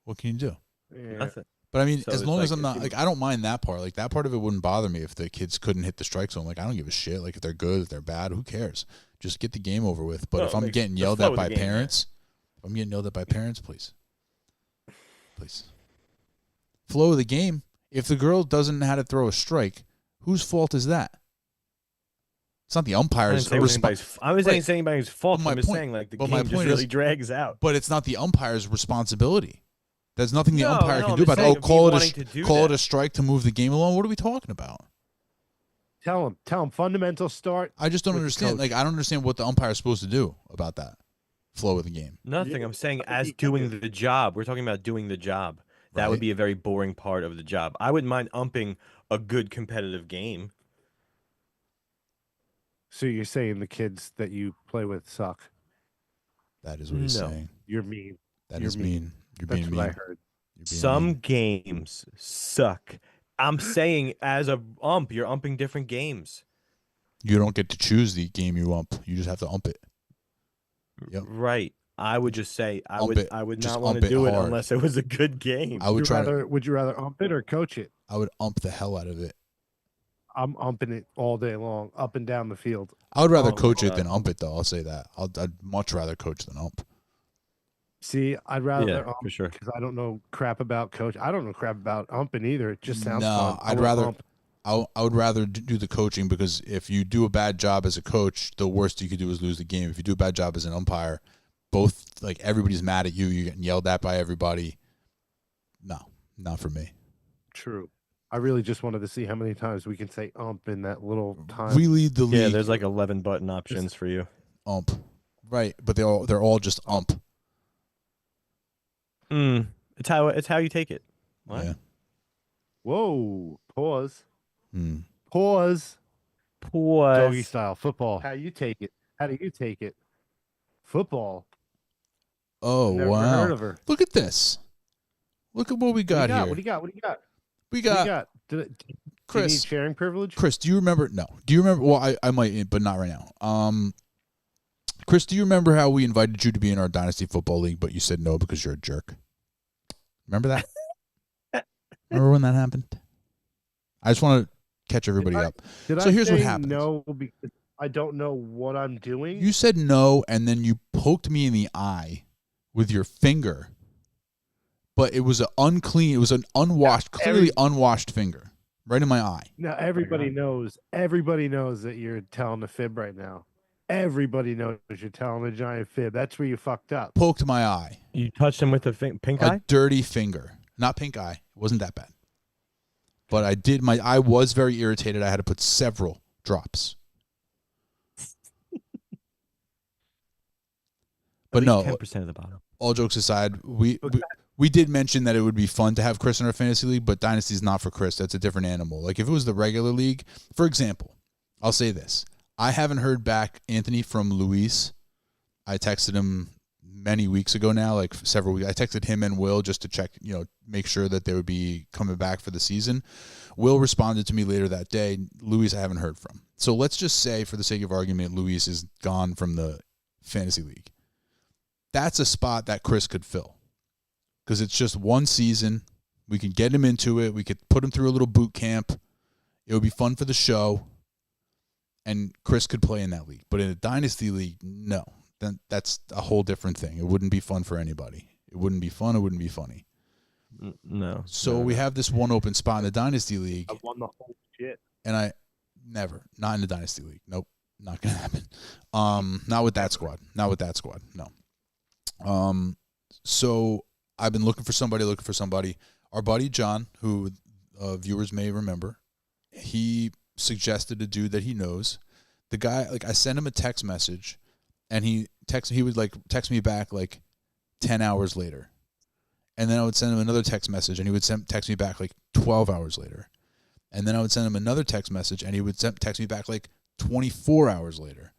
What can you do? Yeah. nothing. But I mean, So as it's long as like, I'm not if you- like, I don't mind that part. Like that part of it wouldn't bother me if the kids couldn't hit the strike zone. Like I don't give a shit. Like if they're good, if they're bad, who cares? Just get the game over with. But No, if I'm like, getting the yelled flow at of by the game, yeah. parents, please. Flow of the game. If the girl doesn't know how to throw a strike, whose fault is that? It's not the I umpire's didn't say it was responsibility. anybody's- I was saying it's anybody's fault. But my I'm just point- saying, like, the but game my just point really is- drags out. But it's not the umpire's responsibility. There's nothing the No, umpire no, can I'm do just about it. saying Oh, of me wanting to do call it that. a strike to move the game along. What are we talking about? Tell him. Fundamental start. I just don't With the understand. coach. Like, I don't understand what the umpire is supposed to do about that flow of the game. Nothing. Yeah, I'm saying nothing as he can doing do. the job. We're talking about doing the job. That Right. would be a very boring part of the job. I wouldn't mind umping a good competitive game. So you're saying the kids that you play with suck? That is what he's No. saying. You're mean. That You're is mean. mean. You're That's being what I mean. heard. You're being Some mean. games suck. I'm saying as a ump, you're umping different games. You don't get to choose the game you ump. You just have to ump it. Yep. Right. I would just say I Ump would it. I would Just not want ump to it do it hard. unless it was a good game. I would try to. Would you rather ump it or coach it? I would ump the hell out of it. I'm umping it all day long, up and down the field. I would rather Oh, coach it God. than ump it, though. I'll say that. I'd much rather coach than ump. See, I'd rather Yeah, ump for sure. because I don't know crap about coach. I don't know crap about umping either. It just sounds No, fun. I I'd wanna rather- ump. I would rather do the coaching because if you do a bad job as a coach, the worst you could do is lose the game. If you do a bad job as an umpire, like everybody's mad at you. You're getting yelled at by everybody. No, not for me. True. I really just wanted to see how many times we can say ump in that little time. We lead the league. Yeah, there's like 11 button options for you. ump, right? But they're all just ump. It's how you take it. What? Yeah. Whoa. Pause. Hmm. Pause. Pause. Doggy style football. How you take it? How do you take it? Football. Oh Never wow! heard of her. Look at this. Look at what we got here. What do you got? What do you got? We What do you got got? Do you need Chris. sharing privilege? Chris, do you remember? No. Do you remember? Well, I might, but not right now. Chris, do you remember how we invited you to be in our Dynasty Football League, but you said no because you're a jerk? Remember that? Remember when that happened? I just want to catch everybody up. Did So I here's what say happens. no because I don't know what I'm doing? You said no, and then you poked me in the eye with your finger. But it was an unclean, it was an unwashed, clearly unwashed finger, right in my eye. Now everybody knows. Everybody knows that you're telling a fib right now. Everybody knows you're telling a giant fib. That's where you fucked up. Poked my eye. You touched him with a pink A eye? dirty finger. Not pink eye. It wasn't that bad. But I did, my eye was very irritated. I had to put several drops. But no, 10% of the bottom. all jokes aside, we did mention that it would be fun to have Chris in our fantasy league, but Dynasty's not for Chris. That's a different animal. Like if it was the regular league, for example, I'll say this. I haven't heard back, Anthony, from Luis. I texted him many weeks ago now, like several weeks. I texted him and Will just to check, make sure that they would be coming back for the season. Will responded to me later that day. Luis, I haven't heard from. So let's just say, for the sake of argument, Luis is gone from the fantasy league. That's a spot that Chris could fill because it's just one season. We could get him into it. We could put him through a little boot camp. It would be fun for the show. And Chris could play in that league. But in a dynasty league, no. Then that's a whole different thing. It wouldn't be fun for anybody. It wouldn't be fun. It wouldn't be funny. No. So we have this one open spot in the dynasty league. I won the whole shit. And not in the dynasty league. Nope. Not going to happen. Not with that squad. No. So I've been looking for somebody. Our buddy John, who viewers may remember, he suggested a dude that he knows The guy, like, I sent him a text message, and he would like text me back like 10 hours later, and then I would send him another text message, and he would text me back like 12 hours later, and then I would send him another text message, and he would text me back like 24 hours later.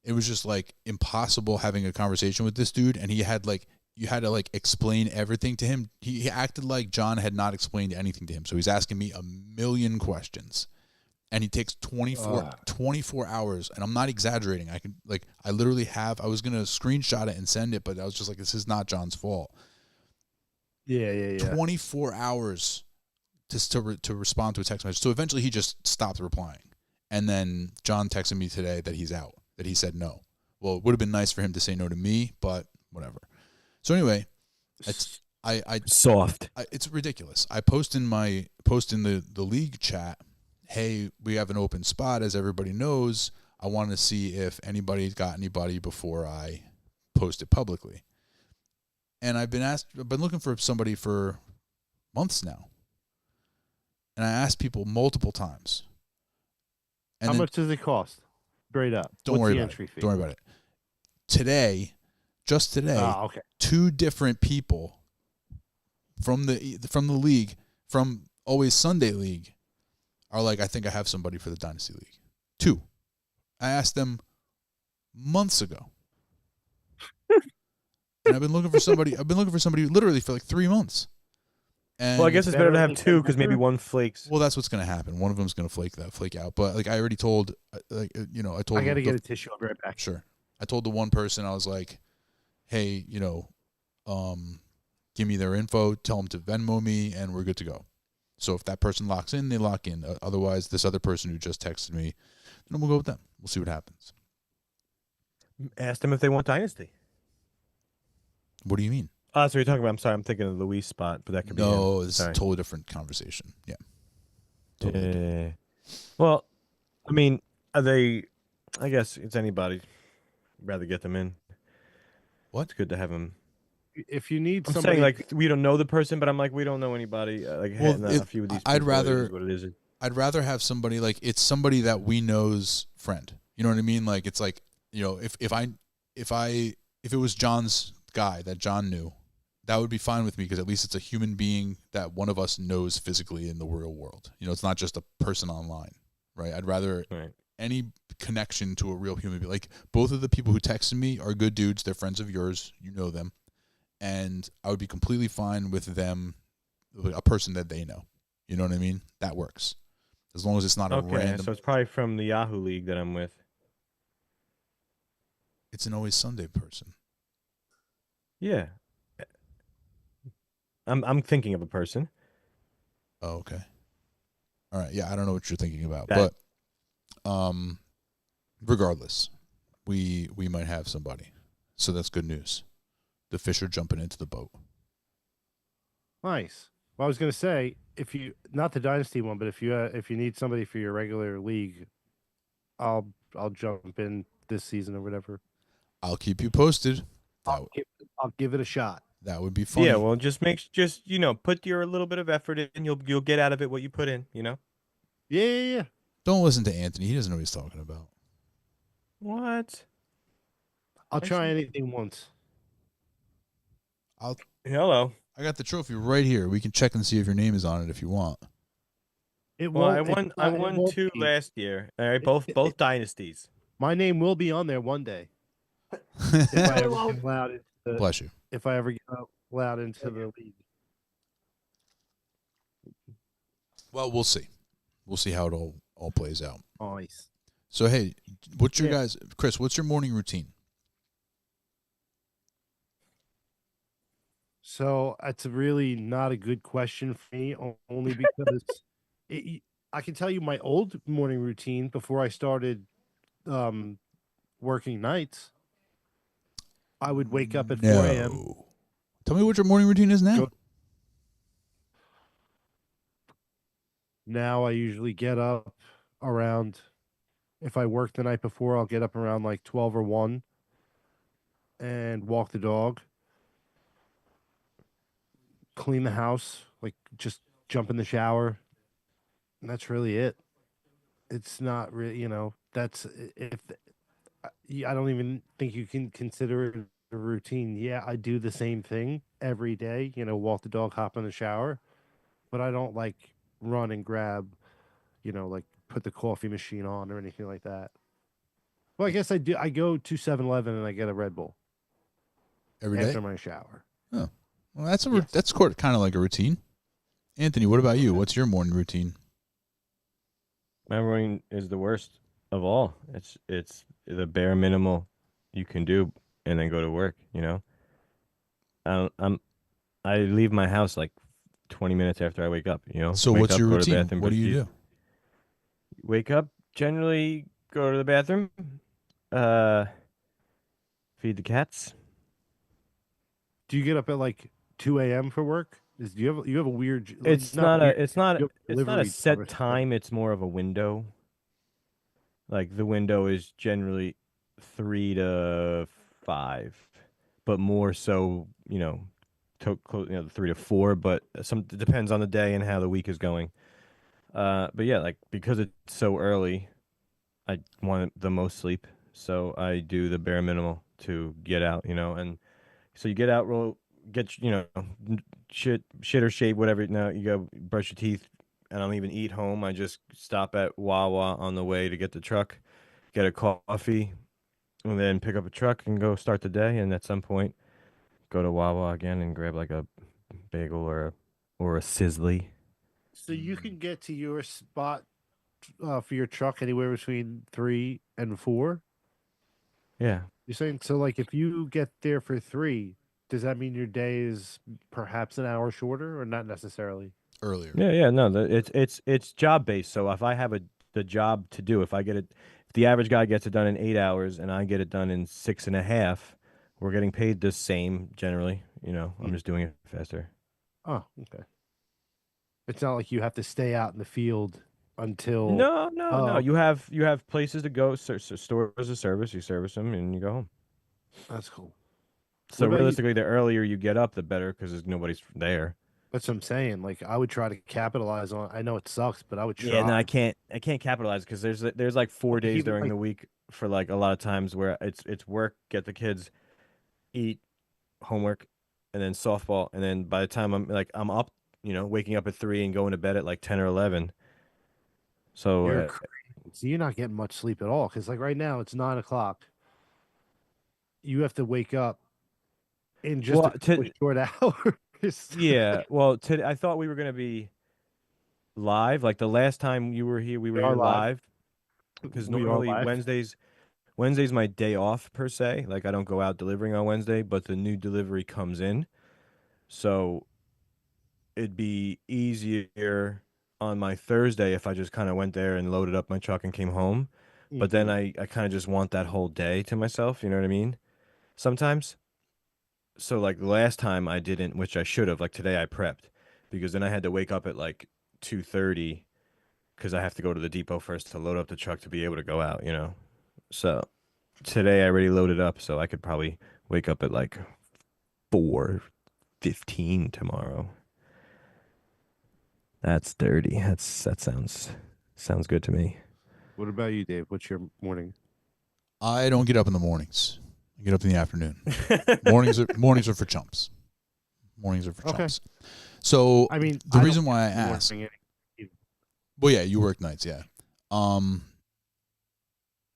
It was just like impossible having a conversation with this dude, and he had like, you had to like explain everything to him. He acted like John had not explained anything to him, so he's asking me a million questions, and he takes 24 hours, and I'm not exaggerating. I literally have, I was gonna screenshot it and send it, but I was just like, this is not John's fault. Yeah. 24 hours to respond to a text message. So eventually he just stopped replying, and then John texted me today that he's out, that he said no. Well, it would have been nice for him to say no to me, but whatever. So anyway, it's Soft. it's ridiculous. I post in the league chat, hey, we have an open spot, as everybody knows. I want to see if anybody's got anybody before I post it publicly. And I've been looking for somebody for months now. And I asked people multiple times. And How much does it cost? Straight up. Don't What's worry the about entry it. fee? Don't worry about it. Just today, Okay. 2 different people from the league, from Always Sunday League, are like, I think I have somebody for the Dynasty League. 2. I asked them months ago. And I've been looking for somebody literally for like 3 months. And Well, I guess it's better to have two because maybe one flakes. well, that's what's going to happen. One of them's going to flake out. But like, I already told, I told. I got to get a tissue. I'll be right back. Sure. I told the one person, I was like, hey, give me their info, tell them to Venmo me, and we're good to go. So if that person locks in, they lock in. Otherwise, this other person who just texted me, then we'll go with them. We'll see what happens. Ask them if they want Dynasty. What do you mean? Oh, so you're talking about, I'm sorry, I'm thinking of Luis spot, but that could be No, him. it's a Sorry. totally different conversation. Yeah. Totally different. Well, I mean, I guess it's anybody. Rather get them in. What? It's good to have them. If you need I'm somebody, saying, like, we don't know the person, but I'm like, we don't know anybody. Well, a few of these I'd people, it rather- is what it is. I'd rather have somebody, like, it's somebody that we know's friend. You know what I mean? Like, it's like, if it was John's guy that John knew, that would be fine with me, because at least it's a human being that one of us knows physically in the real world. It's not just a person online, right? I'd rather Right. any connection to a real human being. Like, both of the people who texted me are good dudes. They're friends of yours. You know them. And I would be completely fine with them, a person that they know. You know what I mean? That works. As long as it's not a Okay, random. so it's probably from the Yahoo League that I'm with. It's an Always Sunday person. Yeah. I'm thinking of a person. Oh, okay. All right. Yeah, I don't know what you're thinking about, That- but regardless, we might have somebody. So that's good news. The fish are jumping into the boat. nice. Well, I was gonna say, if you not the dynasty one, but if you need somebody for your regular league, I'll jump in this season or whatever. I'll keep you posted. I'll give it a shot. That would be fun. Yeah, well, just put your little bit of effort in. You'll get out of it what you put in. Yeah. Don't listen to Anthony. He doesn't know what he's talking about. What? I'll try anything once. Hello. I got the trophy right here. We can check and see if your name is on it if you want. It Well, I won't- won. it won't 2 be. last year. All right, both dynasties. My name will be on there one day if I ever get allowed into Bless you. the league. Well, we'll see. We'll see how it all plays out. Nice. So, hey, what's your Yeah. guys, Chris, what's your morning routine? So that's really not a good question for me, only because I can tell you my old morning routine before I started working nights. I would wake up at 4 a.m. No. Tell me what your morning routine is now. Go- Now I usually get up around, if I work the night before, I'll get up around like 12 or 1 and walk the dog, clean the house, like just jump in the shower. And that's really it. It's not really, That's if I don't even think you can consider it a routine. Yeah, I do the same thing every day. Walk the dog, hop in the shower, but I don't like run and grab. Like put the coffee machine on or anything like that. Well, I guess I do. I go to 7-Eleven and I get a Red Bull Every day. after my shower. Oh, well, that's Yes. that's kind of like a routine. Anthony, what about you? What's your morning routine? My morning is the worst of all. It's the bare minimal you can do, and then go to work. I leave my house like 20 minutes after I wake up. So Wake what's up, your go to the routine? bathroom, What do brush you teeth. do? Wake up, generally go to the bathroom, uh, feed the cats. Do you get up at like 2 a.m. for work? Do you have a weird? It's not weird, a it's not you have it's not a delivery set service, right? time. It's more of a window. Like the window is generally 3 to 5, but more so, the 3 to 4. But it depends on the day and how the week is going. But yeah, like because it's so early, I want the most sleep, so I do the bare minimal to get out, and so you get out, shit or shave, whatever. Now you go brush your teeth. I don't even eat home. I just stop at Wawa on the way to get the truck, get a coffee, and then pick up a truck and go start the day. And at some point, go to Wawa again and grab like a bagel or a sizzly. So you can get to your spot for your truck anywhere between 3 and 4. Yeah. You're saying so? Like, if you get there for 3, does that mean your day is perhaps an hour shorter, or not necessarily? Earlier. Yeah. No, it's job based. So if I have the job to do, if the average guy gets it done in 8 hours and I get it done in 6.5, we're getting paid the same generally. I'm just doing it faster. Oh, okay. It's not like you have to stay out in the field until. No. Oh, You have places to go, stores of service. You service them and you go home. that's cool. So about you? realistically, the earlier you get up, the better because nobody's there. That's what I'm saying. Like, I would try to capitalize on. I know it sucks, but I would try. Yeah, no, I can't capitalize because there's like 4 days Even, during like- the week for like a lot of times where it's work, get the kids, eat, homework, and then softball, and then by the time I'm up, waking up at 3 and going to bed at like 10 or 11. So You're crazy. So you're not getting much sleep at all. Because like right now it's 9 o'clock. You have to wake up in just Well, a couple short hours. yeah, well, I thought we were gonna be live. Like the last time you were here, we were are here live. live because We are normally live. Wednesday's my day off per se. Like I don't go out delivering on Wednesday, but the new delivery comes in. So it'd be easier on my Thursday if I just kind of went there and loaded up my truck and came home. But then I kind of just want that whole day to myself, you know what I mean? Sometimes. So like the last time I didn't, which I should have, like today I prepped because then I had to wake up at like 2:30 because I have to go to the depot first to load up the truck to be able to go out, So today I already loaded up, so I could probably wake up at like 4:15 tomorrow. That's dirty. That sounds good to me. What about you, Dave? What's your morning? I don't get up in the mornings. I get up in the afternoon. Mornings are for chumps. Mornings are for Okay. chumps. So I mean, the I reason don't why I do ask, morning well, yeah, you work nights, yeah. The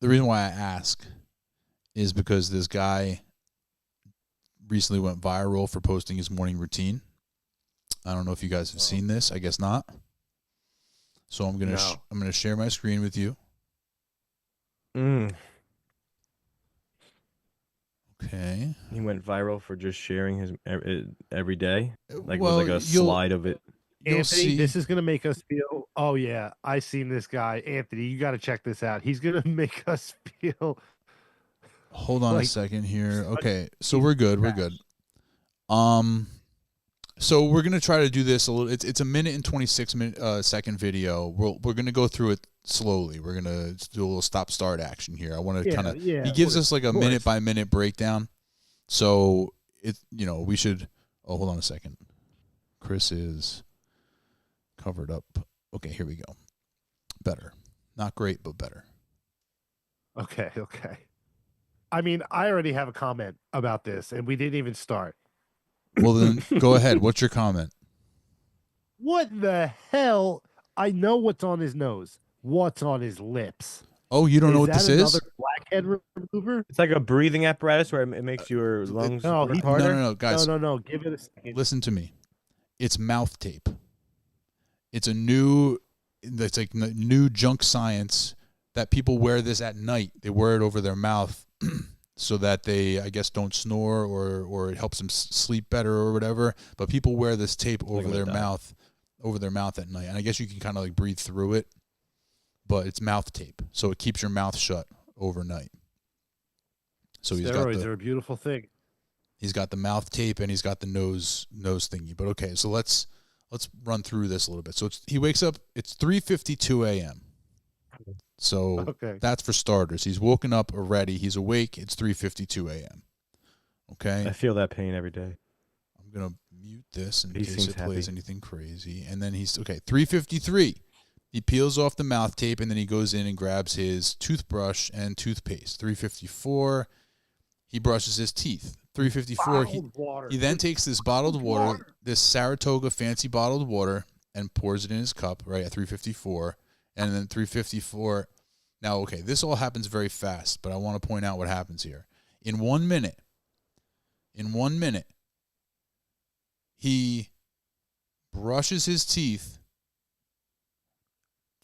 reason why I ask is because this guy recently went viral for posting his morning routine. I don't know if you guys have seen this. I guess not. So I'm gonna No. I'm gonna share my screen with you. Okay. He went viral for just sharing his every day. Like well, with like a slide of it. You'll Anthony, see. this is gonna make us feel. Oh yeah, I seen this guy, Anthony. You got to check this out. He's gonna make us feel. Hold on a like, second here. such Okay, so we're good. We're good. So we're gonna try to do this a little. It's a minute and 26-second video. We're gonna go through it slowly. We're gonna do a little stop-start action here. I want to kind of. Yeah, He gives us like a minute-by-minute breakdown. So we should. Oh, hold on a second. Chris is covered up. Okay, here we go. Better. Not great, but better. Okay. I mean, I already have a comment about this, and we didn't even start. Well, then go ahead. What's your comment? What the hell? I know what's on his nose. What's on his lips? Oh, you don't know what that this is? another blackhead remover? It's like a breathing apparatus where it makes your lungs No, work he- harder. No, guys. No. Give it a second. Listen to me. It's mouth tape. It's a new junk science that people wear this at night. They wear it over their mouth so that they, I guess, don't snore or it helps them sleep better or whatever. But people wear this tape over their mouth at night. And I guess you can kind of like breathe through it, but it's mouth tape. So it keeps your mouth shut overnight. So Steroids are a beautiful thing. He's got the mouth tape and he's got the nose thingy. But okay, so let's run through this a little bit. So he wakes up. It's 3:52 a.m. So that's for starters. He's woken up already. He's awake. It's 3:52 a.m. Okay. I feel that pain every day. I'm gonna mute this in He case seems it plays happy. anything crazy. And then 3:53. He peels off the mouth tape and then he goes in and grabs his toothbrush and toothpaste. 3:54. He brushes his teeth. 3:54. He then takes this bottled water, this Saratoga fancy bottled water, and pours it in his cup right at 3:54. And then 3:54. Now, okay, this all happens very fast, but I want to point out what happens here. In 1 minute, he brushes his teeth,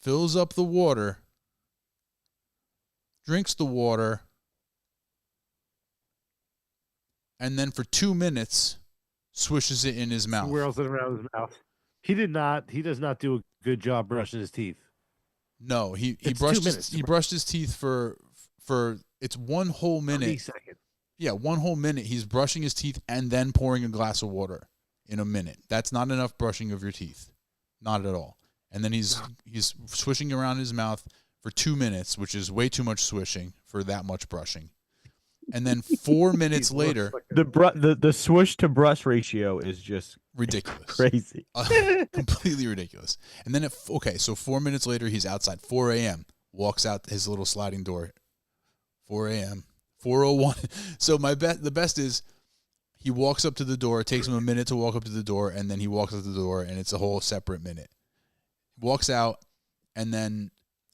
fills up the water, drinks the water, and then for 2 minutes, swishes it in his mouth. Swirls it around his mouth. He does not do a good job brushing his teeth. No, he It's brushed 2 minutes. he brushed his teeth for it's 1 whole 30 minute. seconds. Yeah, 1 whole minute. He's brushing his teeth and then pouring a glass of water in a minute. That's not enough brushing of your teeth, not at all. And then he's swishing around his mouth for 2 minutes, which is way too much swishing for that much brushing. And then 4 minutes later, The swish to brush ratio is just ridiculous. crazy. Completely ridiculous. And then, so 4 minutes later, he's outside. 4 a.m. Walks out his little sliding door. 4 a.m. 4:01. So the best is he walks up to the door. It takes him a minute to walk up to the door, and then he walks up to the door, and it's a whole separate minute. Walks out, and then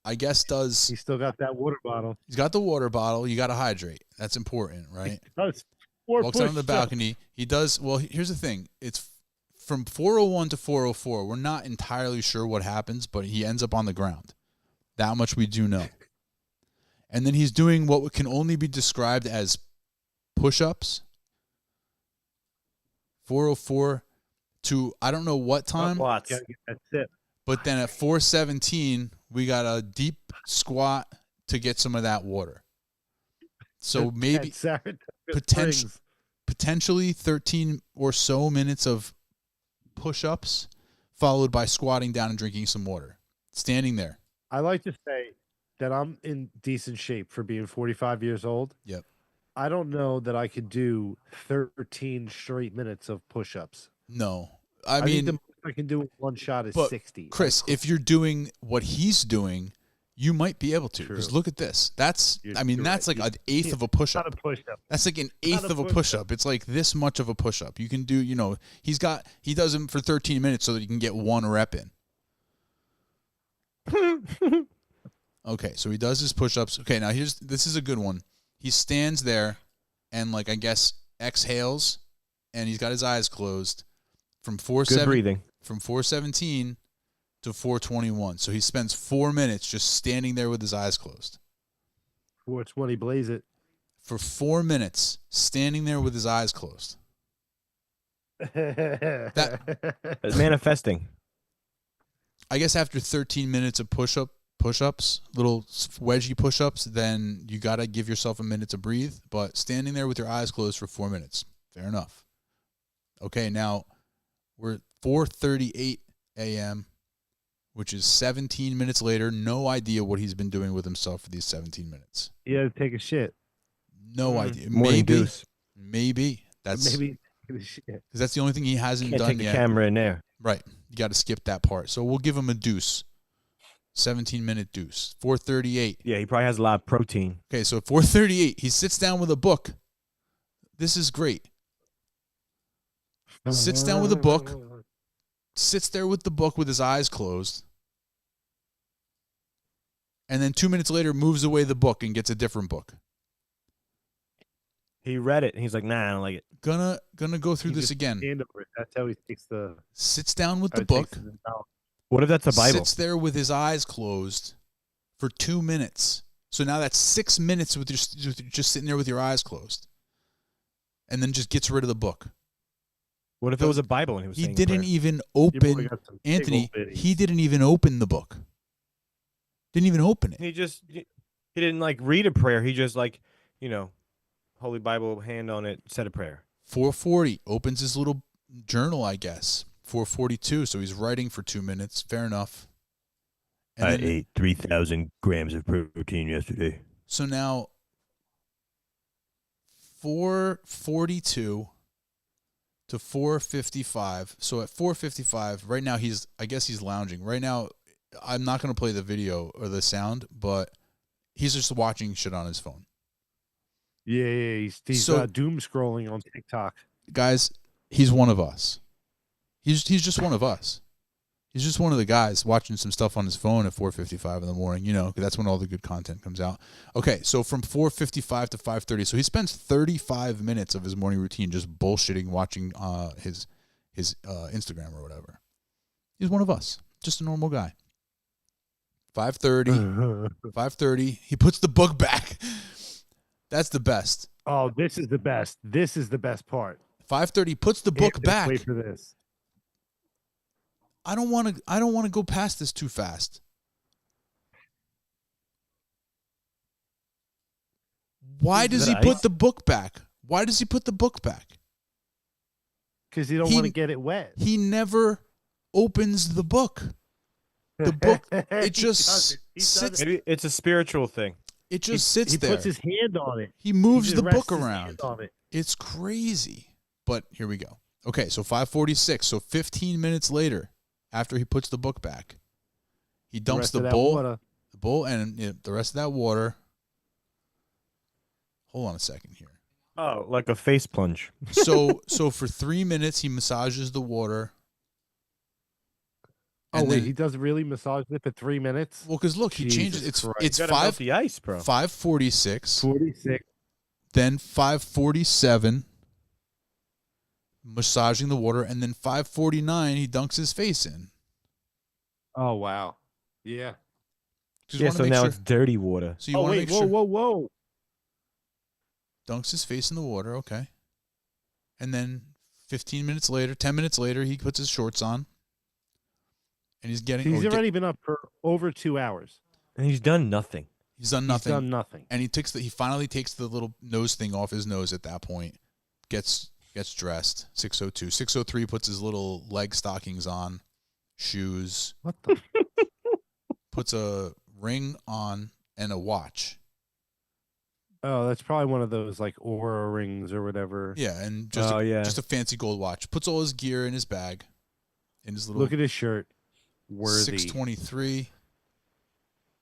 I guess He's still got that water bottle. he's got the water bottle. You got to hydrate. That's important, right? Walks Walks out on the balcony. He does. Well, here's the thing. It's from 4:01 to 4:04. We're not entirely sure what happens, but he ends up on the ground. That much we do know. And then he's doing what can only be described as push-ups. 4:04 to I don't know what time, Squats. Gotta get that sip. but then at 4:17 we got a deep squat to get some of that water. So maybe At Saratoga potential- Springs. potentially 13 or so minutes of push-ups followed by squatting down and drinking some water. Standing there. I like to say that I'm in decent shape for being 45 years old. Yep. I don't know that I could do 13 straight minutes of push-ups. No. I I think the mean, most I can do in one shot is but 60. Chris, if you're doing what he's doing, you might be able to. Because True. look at this. That's You're that's right. like an eighth of a Not push-up. a push-up. That's like an eighth a of a push-up. push-up. It's like this much of a push-up. You can do, he does them for 13 minutes so that he can get 1 rep in. Okay, so he does his push-ups. Okay, now this is a good one. He stands there and I guess exhales, and he's got his eyes closed from Good breathing. from 4:17 to 4:21. So he spends 4 minutes just standing there with his eyes closed. 420 blaze it. For 4 minutes, standing there with his eyes closed. Manifesting. I guess after 13 minutes of push-ups, little wedgie push-ups, then you got to give yourself a minute to breathe. But standing there with your eyes closed for 4 minutes, fair enough. Okay, now we're 4:38 a.m., which is 17 minutes later. No idea what he's been doing with himself for these 17 minutes. You had to take a shit. No idea. Morning goose. Maybe. That's Maybe take a shit. because that's the only thing he hasn't Can't done take the yet. camera in there. Right. You got to skip that part. So we'll give him a deuce. 17-minute deuce. 4:38. Yeah, he probably has a lot of protein. Okay, so at 4:38, he sits down with a book. This is great. Sits down with a book. Sits there with the book with his eyes closed. And then 2 minutes later moves away the book and gets a different book. He read it and he's like, nah, I don't like it. Gonna go through He this just again. stand over it. That's how he takes the. Sits down with how the he takes book. the knowledge. What if that's a Bible? Sits there with his eyes closed for 2 minutes. So now that's 6 minutes with just sitting there with your eyes closed. And then just gets rid of the book. What if it was a Bible and he was He saying a didn't prayer? even Your boy open, got some big Anthony, old bitties. he didn't even open the book. Didn't even open it. He didn't like read a prayer. He just like, Holy Bible, hand on it, said a prayer. 4:40, opens his little journal, I guess. 4:42, so he's writing for 2 minutes. Fair enough. And then- ate 3,000 grams of protein yesterday. So now 4:42 to 4:55. So at 4:55, right now I guess he's lounging. Right now, I'm not going to play the video or the sound, but he's just watching shit on his phone. Yeah, he's So- doom scrolling on TikTok. Guys, he's one of us. He's just one of us. He's just one of the guys watching some stuff on his phone at 4:55 in the morning, 'cause that's when all the good content comes out. Okay, so from 4:55 to 5:30, so he spends 35 minutes of his morning routine just bullshitting, watching his Instagram or whatever. He's one of us, just a normal guy. 5:30, he puts the book back. That's the best. Oh, this is the best. This is the best part. 5:30, puts the book Can't back. Wait for this. I don't want to go past this too fast. Why does he that put ice? the book back? Why does he put the book back? Because you don't He- want to get it wet. He never opens the book. The book, He it just doesn't. He sits. doesn't. Maybe it's a spiritual thing. It just sits He there. puts his hand on it. He moves He the just rests book his around. hand on it. It's crazy. But here we go. Okay, so 5:46. So 15 minutes later, after he puts the book back, he dumps rest the of that bowl, water. and the rest of that water. Hold on a second here. Oh, like a face plunge. So for 3 minutes he massages the water. Oh And wait, then- he does really massage it for 3 minutes. Well, because look, he changes. Jesus Christ. It's You gotta melt 5 the ice, bro. 5:46, 46. then 5:47, massaging the water, and then 5:49 he dunks his face in. Oh wow. Yeah. Just Yeah, wanna so make now sure- it's dirty water. So you Oh want to wait, make sure whoa. dunks his face in the water, okay, and then 15 minutes later, 10 minutes later, he puts his shorts on, and he's getting. He's oh, already been up for over 2 hours. And he's done nothing. he's done nothing. He's done nothing. And he finally takes the little nose thing off his nose at that point. Gets dressed. 6:02. 6:03 puts his little leg stockings on, shoes, What the? puts a ring on and a watch. Oh, that's probably one of those like Aura rings or whatever. Yeah, and just Oh, yeah. just a fancy gold watch. Puts all his gear in his bag, in his little Look at his shirt. Worthy. 6:23,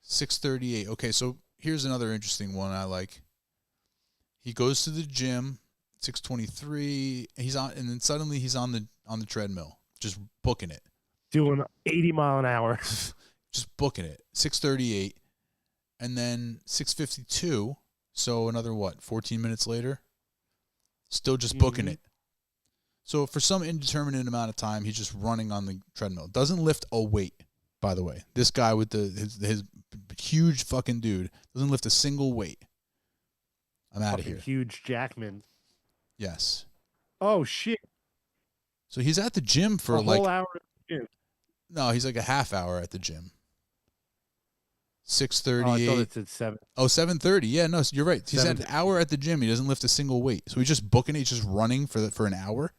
6:38. Okay, so here's another interesting one I like. He goes to the gym, 6:23. He's on, and then suddenly he's on the treadmill, just booking it, Doing 80 mile an hour. just booking it. 6:38, and then 6:52. So another 14 minutes later, still just booking Mhm. it. So for some indeterminate amount of time, he's just running on the treadmill. Doesn't lift a weight, by the way. This guy with his huge fucking dude doesn't lift a single weight. I'm out of Fucking here. huge Jackman. Yes. Oh shit. So he's at the gym for A like whole hour. no, he's like a half hour at the gym. Oh, I thought 6:38. it said 7. Oh, 7:30. Yeah, no, you're right. He's at an 7:30. hour at the gym. He doesn't lift a single weight. So he's just booking it. He's just running for an hour.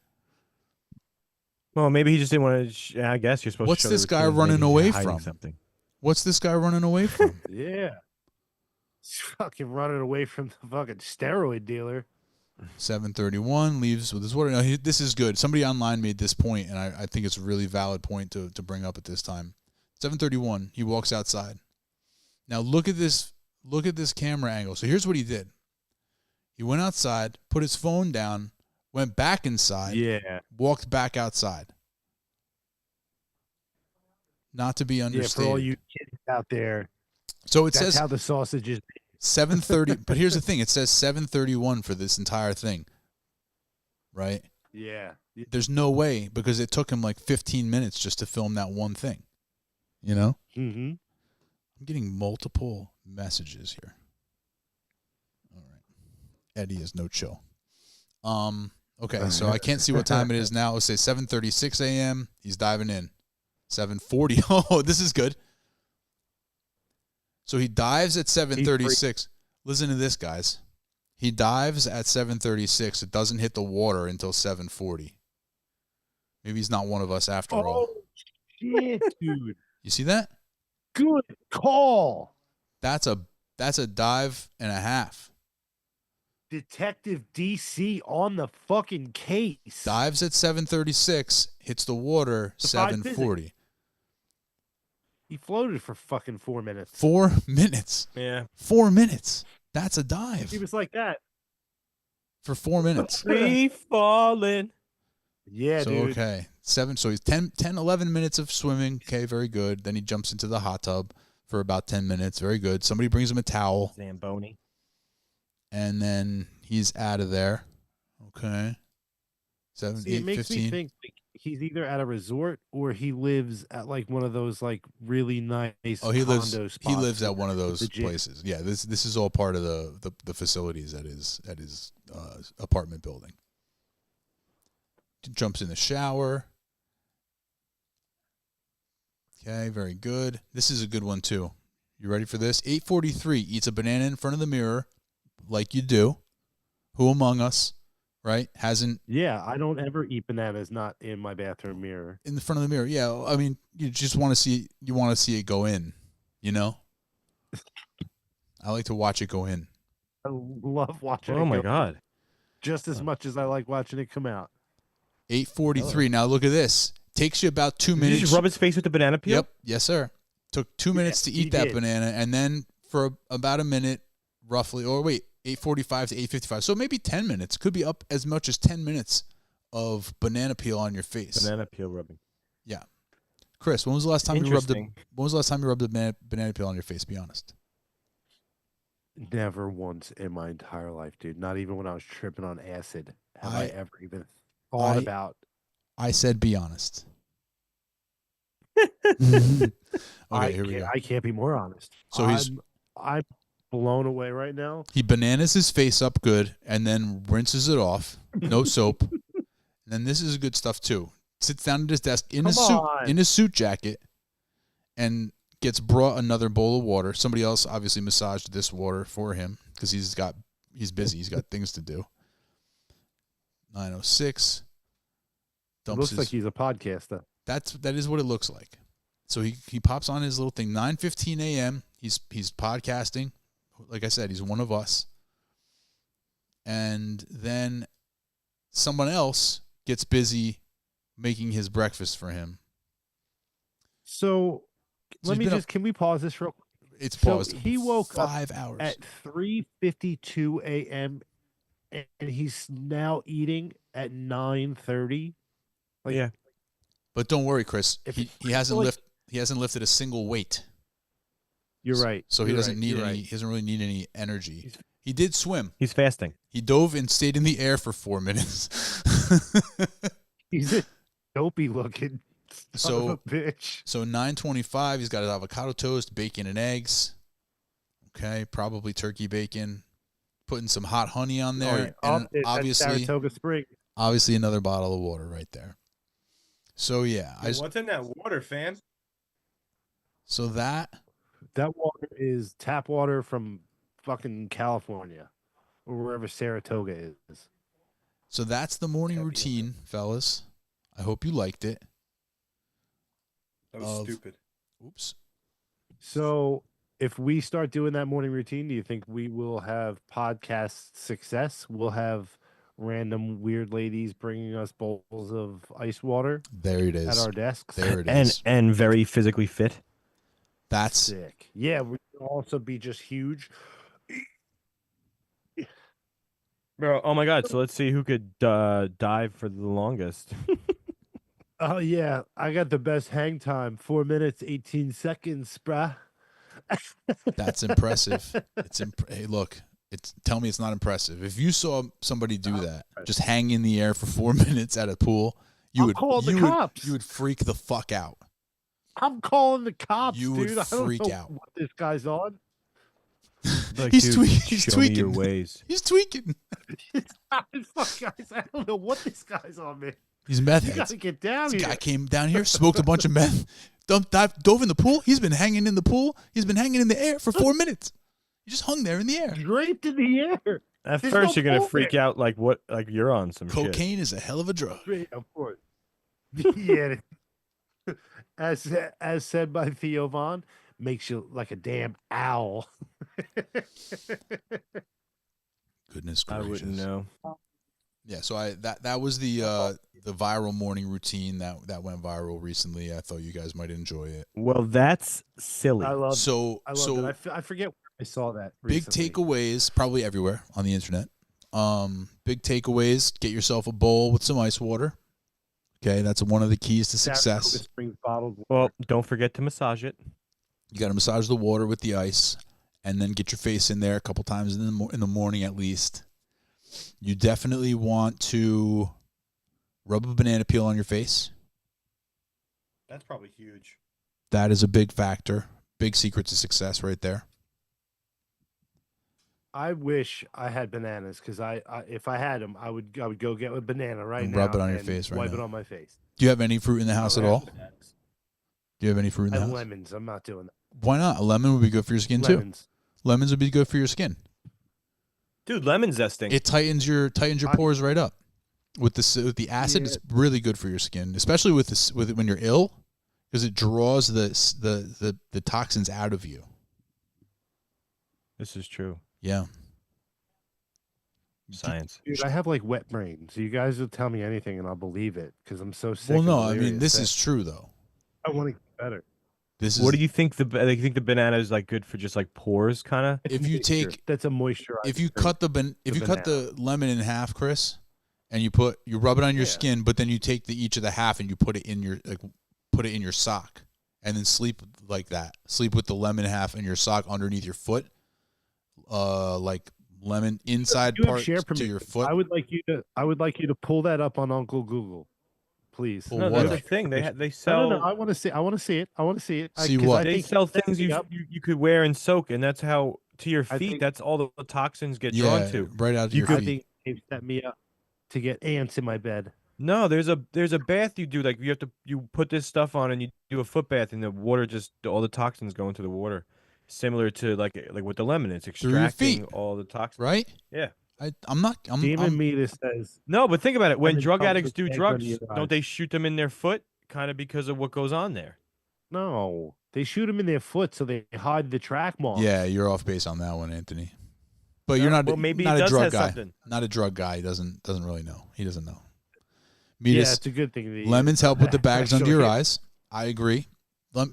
Well, maybe he just didn't want to. I guess you're supposed What's to. show this the guy routine. running Maybe he's away hiding from? Something. What's this guy running away from? Yeah. He's fucking running away from the fucking steroid dealer. 7:31 leaves with his water. Now, this is good. Somebody online made this point, and I think it's a really valid point to bring up at this time. 7:31. He walks outside. Now look at this. Look at this camera angle. So here's what he did. He went outside, put his phone down, went back inside, walked back outside. Not to be understated. Yeah, for all you kids out there. So it That's says how the sausage is. 7:30. But here's the thing. It says 7:31 for this entire thing. Right? Yeah. There's no way because it took him like 15 minutes just to film that one thing. You know? Mm-hmm. I'm getting multiple messages here. All right. Eddie is no chill. Okay, so I can't see what time it is now. Let's say 7:36 a.m. He's diving in. 7:40. Oh, this is good. So he dives at 7:36. Listen to this, guys. He dives at 7:36. It doesn't hit the water until 7:40. Maybe he's not one of us after all. Shit, dude. You see that? Good call. That's a dive and a half. Detective DC on the fucking case. Dives at 7:36, hits the water Defied 7:40. He floated for fucking 4 minutes. 4 minutes. Yeah. 4 minutes. That's a dive He was like that. for 4 minutes. Free falling. Yeah, So, dude. okay. So he's 10, 11 minutes of swimming. Okay, very good. Then he jumps into the hot tub for about 10 minutes. Very good. Somebody brings him a towel. Zamboni. And then he's out of there. Okay. 7, See, it 8, makes 15. me think like, he's either at a resort or he lives at like one of those like really nice Oh, he lives. condo He spots lives at one of with those the gym. places. Yeah, this is all part of the facilities at his apartment building. Jumps in the shower. Okay, very good. This is a good one too. You ready for this? 8:43. Eats a banana in front of the mirror, like you do. Who among us, right? Hasn't Yeah, I don't ever eat bananas not in my bathroom mirror. in the front of the mirror? Yeah, I mean, you just want to see. You want to see it go in. You know. I like to watch it go in. I love watching it Oh my go god. just as much as I like watching it come out. 8:43. Now look at this. Takes you about 2 Did minutes. you just rub his face with the banana peel? Yep. Yes, sir. Took 2 minutes to he eat that did. banana, and then for about a minute, roughly, or wait, 8:45 to 8:55. So maybe 10 minutes. Could be up as much as 10 minutes of banana peel on your face. Banana peel rubbing. Yeah. Chris, when was the last time you rubbed the Interesting. when was the last time you rubbed the banana peel on your face? Be honest. Never once in my entire life, dude. Not even when I was tripping on acid have I, I- ever even thought I- about. I said be honest. Okay, here we go. I can't be more honest. So he's- I'm blown away right now. He bananas his face up good and then rinses it off. No soap. And then this is good stuff too. Sits down at his desk in his Come suit on. in his suit jacket and gets brought another bowl of water. Somebody else obviously massaged this water for him because he's busy. He's got things to do. 9:06. Dumps Looks his, like he's a podcaster. that is what it looks like. So he pops on his little thing. 9:15 a.m. He's podcasting. Like I said, he's one of us. And then someone else gets busy making his breakfast for him. So So let he's me been just can we pause this real quick? It's So paused. he woke up 5 hours. At 3:52 a.m. and he's now eating at 9:30. Like, Yeah. But don't worry, Chris. If- He hasn't like- he hasn't lifted a single weight. You're right. So he You're doesn't right, need you're any. right. He doesn't really need any energy. He did swim. He's fasting. He dove and stayed in the air for 4 minutes. He's a dopey looking son So- of a bitch. So 9:25, he's got his avocado toast, bacon and eggs. Okay, probably turkey bacon. Putting some hot honey on there, and At obviously Saratoga Springs. another bottle of water right there. So yeah, What's in that water, fam? so that That water is tap water from fucking California or wherever Saratoga is. so that's the morning Gotta be routine, fellas. I hope you liked it. That was Of- stupid. Oops. So if we start doing that morning routine, do you think we will have podcast success? We'll have random weird ladies bringing us bowls of ice water There it at is. our desks. There it is. And very physically fit. That's sick. Yeah, we can also be just huge. Bro, oh my god, so let's see who could dive for the longest. Oh yeah, I got the best hang time, 4 minutes 18 seconds, bruh. that's impressive. Hey, look, tell me it's not impressive. If you saw somebody do that, just hang in the air for 4 minutes at a pool, I'll call the cops. You would freak the fuck out. I'm calling the cops, You would dude. I don't freak know out. what this guy's on. Like, He's dude, tweaking. He's show me your tweaking. ways. He's tweaking. Fuck, guys, I don't know what this guy's on, man. He's meth You heads. gotta get down This here. guy came down here, smoked a bunch of meth, dove in the pool. He's been hanging in the pool. He's been hanging in the air for 4 minutes. He just hung there in the air. Draped in the air. At There's first, no you're gonna pool freak there. out like what? Like you're on some shit. Cocaine is a hell of a drug. Straight up for it. Yeah. As said by Theo Vaughn, makes you like a damn owl. Goodness I gracious. wouldn't know. Yeah, so that was the viral morning routine that went viral recently. I thought you guys might enjoy it. Well, that's silly. I love So I love so it. I forget where I saw that. big recently. takeaways probably everywhere on the internet. Big takeaways: get yourself a bowl with some ice water. Okay, that's one of the keys to Saratoga success. Springs bottled water. Well, don't forget to massage it. You got to massage the water with the ice, and then get your face in there a couple times in the morning at least. You definitely want to rub a banana peel on your face. That's probably huge. That is a big factor. Big secret to success right there. I wish I had bananas because I if I had them, I would go get a banana right And now. rub it on your and face right wipe now. it on my face. Do you have any fruit in the house at I have all? Do you have any fruit in I the have house? lemons. I'm not doing that. Why not? A lemon would be good for your skin too. Lemons. Lemons would be good for your skin. Dude, lemon zesting. It tightens your pores right up. With the acid, it's really good for your skin, especially with when you're ill, because it draws the toxins out of you. This is true. Yeah. Science. Dude, I have like wet brain, so you guys will tell me anything and I'll believe it because I'm so sick. Well, and no, I mean delirious this that is true though. I want to get better. This is What do you think the banana is like good for? Just like pores, kind of. It's If you moisture. take- that's a moisturizer. if you cut if you cut the lemon in half, Chris, and you rub it on your Yeah. skin, but then you take each of the half and you put it in your sock, and then sleep like that. Sleep with the lemon half in your sock underneath your foot, like lemon inside you have part share to permission. your foot. I would like you to pull that up on Uncle Google, please. Pull No, what that's up? the thing. They No, sell. no, I want to see. I want to see it. I want to see it. See 'cause what? I They think sell setting things you, up- you could wear and soak, and that's how to your I feet. think- That's all the toxins get Yeah, drawn to. right out of You your could- I feet. think they've set me up to get ants in my bed. No, there's a bath you do. Like you put this stuff on and you do a foot bath, and the water all the toxins go into the water. Similar to like with the lemon, it's Through your feet. extracting all the toxins. Right? Yeah. I'm Demon Meter says No, but think about it. When Lemon drug comes addicts with do eggs drugs, under your don't eyes. they shoot them in their foot? Kind of because of what goes on there. no. They shoot them in their foot so they hide the track marks. Yeah, you're off base on that one, Anthony. But you're No, not well, maybe not it a does drug have guy. something. Not a drug guy. He doesn't really know. He doesn't know. Yeah, Metis, it's a good thing. that lemons help with the bags under your Actually, eyes. I agree.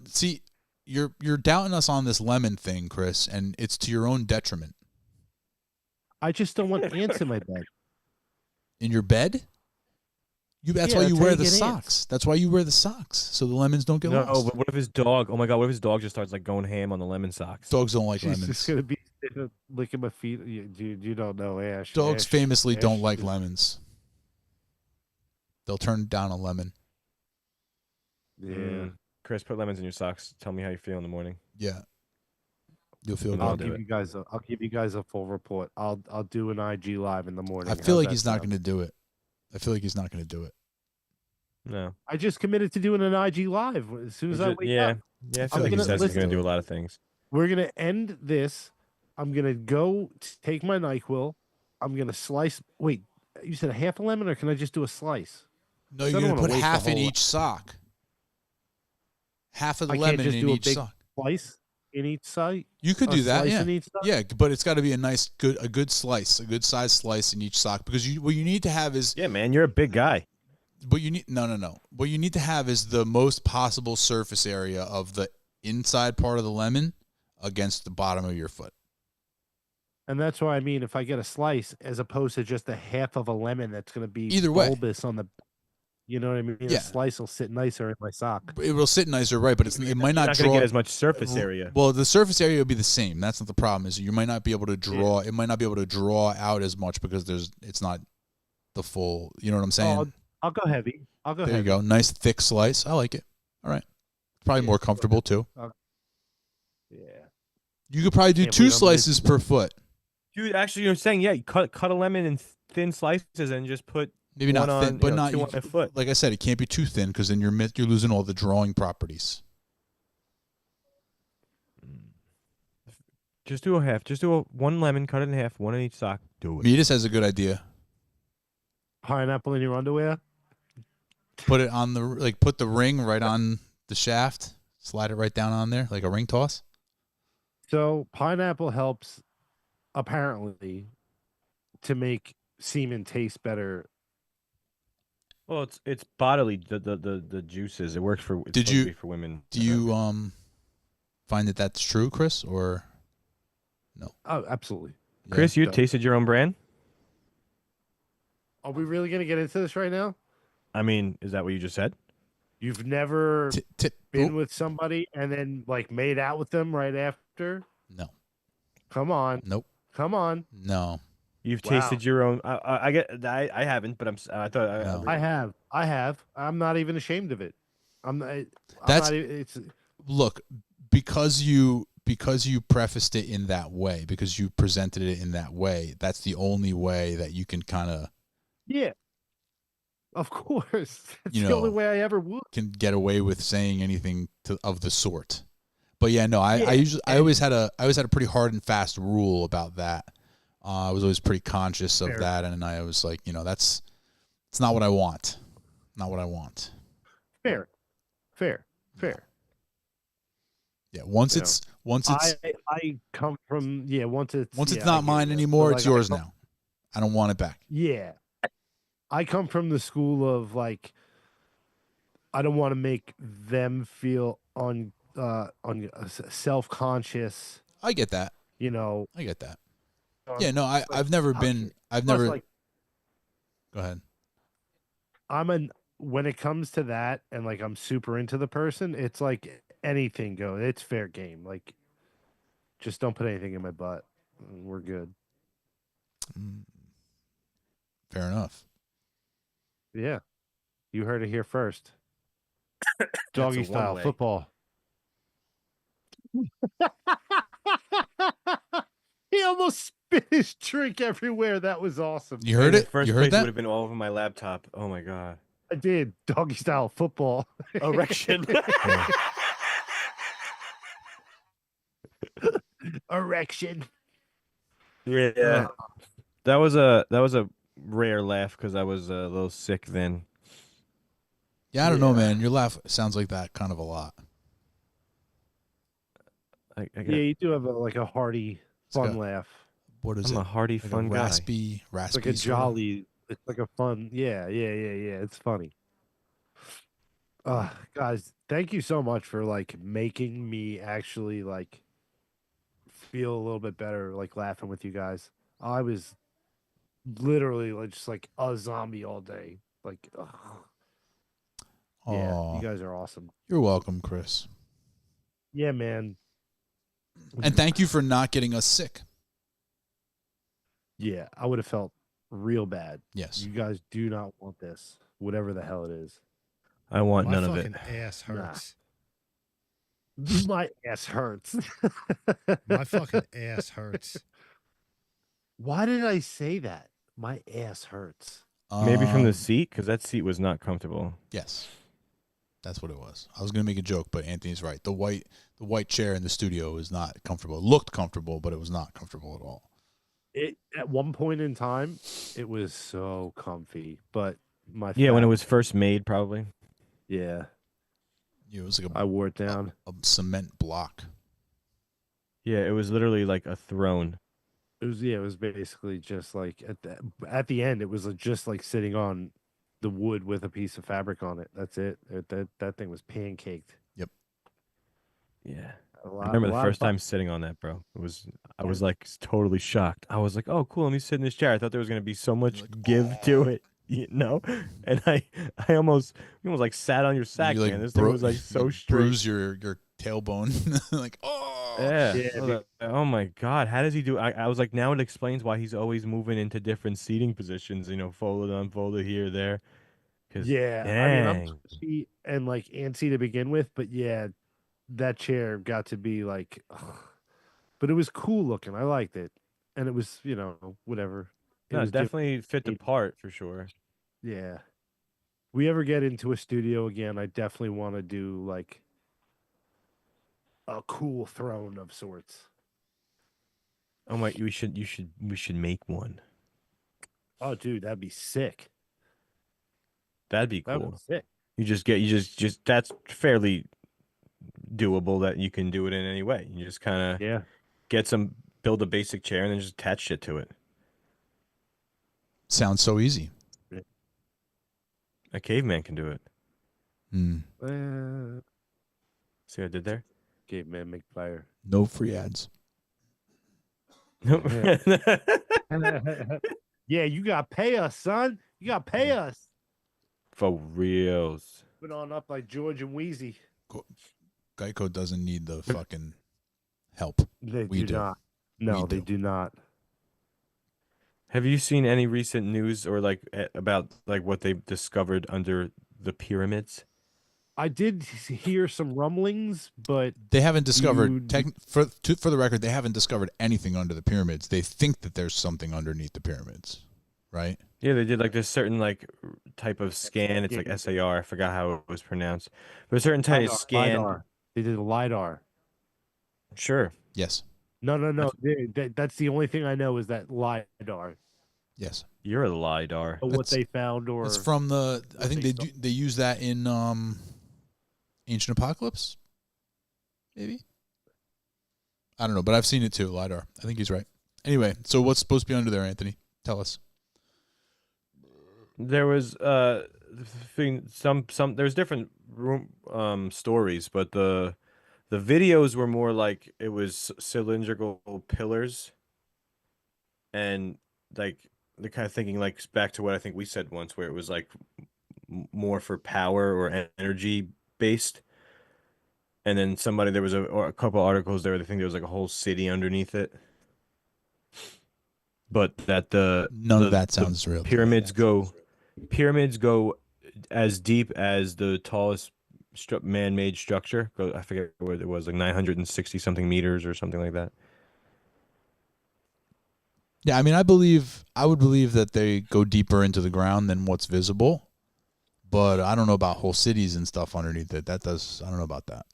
See, you're doubting us on this lemon thing, Chris, and it's to your own detriment. I just don't want ants in my bed. In your bed? That's Yeah, why you that's how wear you the get ants. socks. That's why you wear the socks, so the lemons don't get No, lost. but what if his dog? Oh my god, what if his dog just starts like going ham on the lemon socks? Dogs don't like She's lemons. just gonna be licking my feet. Dude, you don't know Ash. Dogs Ash- famously don't Ash like is- lemons. They'll turn down a lemon. Yeah. Chris, put lemons in your socks. Tell me how you feel in the morning. Yeah. You'll feel And good. I'll do give it. you guys a full report. I'll do an IG live in the morning. I feel How's like that he's not sound? going to do it. I feel like he's not going to do it. No. I just committed to doing an IG live as soon as I wake yeah. up. Yeah, I I'm feel like he gonna says he's listen. gonna do a lot of things. We're gonna end this. I'm gonna go take my NyQuil. I'm gonna slice. Wait, you said a half a lemon, or can I just do a slice? No, I you're don't going to wanna put waste the half in whole- each sock. Half of the I can't lemon just in do a each big sock. Slice in each side. You could a do that, slice yeah. in each side? Yeah, but it's got to be a good slice, a good size slice in each sock, because what you need to have is Yeah, man, you're a big guy. what you need. No. What you need to have is the most possible surface area of the inside part of the lemon against the bottom of your foot. And that's why I mean, if I get a slice as opposed to just a half of a lemon, that's going to be Either way. bulbous on the. You know what I mean? Yeah. A slice will sit nicer in my sock. It will sit nicer, right? But it might not Not draw. going to get as much surface area. Well, the surface area will be the same. That's not the problem. Is you might not be able to draw. It might not be able to draw out as much because it's not the full. You know what I'm saying? I'll go heavy. I'll go There heavy. you go. Nice thick slice. I like it. All right. Probably more comfortable too. Yeah. You could probably do Can't 2 believe I'm gonna- slices per foot. Dude, actually, you're saying, yeah, you cut a lemon in thin slices and just put Maybe not one thin, on, but you know, not. two on a foot. Like I said, it can't be too thin because then you're losing all the drawing properties. Just do a half. Just do one lemon, cut it in half, one in each sock. Do it. Metis has a good idea. Pineapple in your underwear? Put it on put the ring right on the shaft. Slide it right down on there like a ring toss. So pineapple helps, apparently, to make semen taste better. Well, it's bodily the juices. It works for. It's Did supposed to you- be for women? Do you find that that's true, Chris, or Oh, absolutely. Chris, you Yeah. tasted your own brand? Are we really going to get into this right now? I mean, is that what you just said? You've never T- been oh, with somebody and then like made out with them right after? no, Come on. nope, Come on. no. You've Wow. tasted your own. I haven't, but I thought. No. I have. I'm not even ashamed of it. That's- it's Look, because you prefaced it in that way, because you presented it in that way, that's the only way that you can kind of yeah. Of course. That's You the only know, way I ever would. can get away with saying anything of the sort. But yeah, no, I Yeah, I always had a pretty hard and fast rule about that. I was always pretty conscious of Fair. that, and I was like, it's not what I want. Not what I want. Fair. Yeah, once Yeah. it's I come from once it's not I get mine you. anymore, But, it's like, yours now. I don't want it back. Yeah. I come from the school of like I don't want to make them feel self-conscious, I get that. you know. I get that. um, Yeah, no, like, I've never how been. should- I've plus, never. like Go ahead. when it comes to that and like I'm super into the person, it's like anything goes. It's fair game. Like just don't put anything in my butt. And we're good. Mm. Fair enough. Yeah. You heard it here first. Doggy a style one-way. football. He almost spit his drink everywhere. That was awesome. You heard In it? the first You place, heard it would that? have been all over my laptop. Oh my god. I did. Doggy style football. Erection. Erection. Yeah. That was a rare laugh because I was a little sick then. Yeah, I don't know, Yeah. man. Your laugh sounds like that kind of a lot. I got, Yeah, you do have a hearty, fun got- laugh. What is I'm it? a hearty, Like fun a guy. raspy, It's like a sorta? jolly. It's like a fun. Yeah. It's funny. Guys, thank you so much for like making me actually like feel a little bit better, like laughing with you guys. I was literally like just like a zombie all day. Like, ugh. Yeah, Aw, you guys are awesome. you're welcome, Chris. Yeah, man. And thank you for not getting us sick. Yeah, I would have felt real bad. Yes. You guys do not want this, whatever the hell it is. I want My none of it. fucking ass Nah. hurts. My ass hurts. My fucking ass hurts. Why did I say that? My ass hurts. Maybe from the Um, seat because that seat was not comfortable. Yes. That's what it was. I was gonna make a joke, but Anthony's right. The white chair in the studio is not comfortable. It looked comfortable, but it was not comfortable at all. It at one point in time, it was so comfy, but my Yeah, when it fat- was first made, probably. yeah, It was like I wore it down. a cement block. Yeah, it was literally like a throne. It was basically just like at the end, it was just like sitting on the wood with a piece of fabric on it. That's it. That thing was pancaked. Yep. Yeah. A I lot, remember a the lot of first time sitting on that, bro. I was like totally shocked. I was like, "Oh, cool. Let me sit in this chair." I thought there was gonna be so much like, give to it, you know. And I almost, you almost like sat on your sack, you like man. This thing was like so you straight. bruise your tailbone. Like, oh. Yeah. Yeah, I was like, oh my God, how does he do? I was like, now it explains why he's always moving into different seating positions. You know, folded, unfolded here, there. Cause Yeah, I mean, I'm dang, pushy and like antsy to begin with, but yeah, that chair got to be like, ugh. But it was cool looking. I liked it, and it was, whatever. It no, was different. definitely fit the part for sure. Yeah. We ever get into a studio again, I definitely want to do like a cool throne of sorts. Oh my, we should make one. Oh, dude, that'd be sick. That'd be That would be cool. sick. You just that's fairly doable that you can do it in any way. You just kind of Yeah. build a basic chair and then just attach shit to it. Sounds so easy. A caveman can do it. Mm. See what I did there? Caveman make fire. No free ads. Yeah, you got to pay us, son. You got to pay us. For reals. Put on up like George and Wheezy. Geico doesn't need the fucking help. They We do. not. No, We they do. do not. Have you seen any recent news or like about like what they discovered under the pyramids? I did hear some rumblings, but They haven't discovered Dude. for the record, they haven't discovered anything under the pyramids. They think that there's something underneath the pyramids, right? Yeah, they did like this certain like type of scan. It's like SAR. I forgot how it was pronounced. But a certain type of scan. LiDAR. They did a LiDAR. Sure. Yes. No. That's the only thing I know is that LiDAR. Yes. You're a lidar. What That's- they found, or It's from the I think they they use that in Ancient Apocalypse. Maybe. I don't know, but I've seen it too, LiDAR. I think he's right. Anyway, so what's supposed to be under there, Anthony? Tell us. There was there's different stories, but the videos were more like it was cylindrical pillars, and like the kind of thinking like back to what I think we said once, where it was like more for power or energy based. And then there was a couple articles there. I think there was like a whole city underneath it. But that None of that sounds real. pyramids go as deep as the tallest man-made structure. I forget what it was, like 960 something meters or something like that. Yeah, I mean, I would believe that they go deeper into the ground than what's visible, but I don't know about whole cities and stuff underneath it. I don't know about that.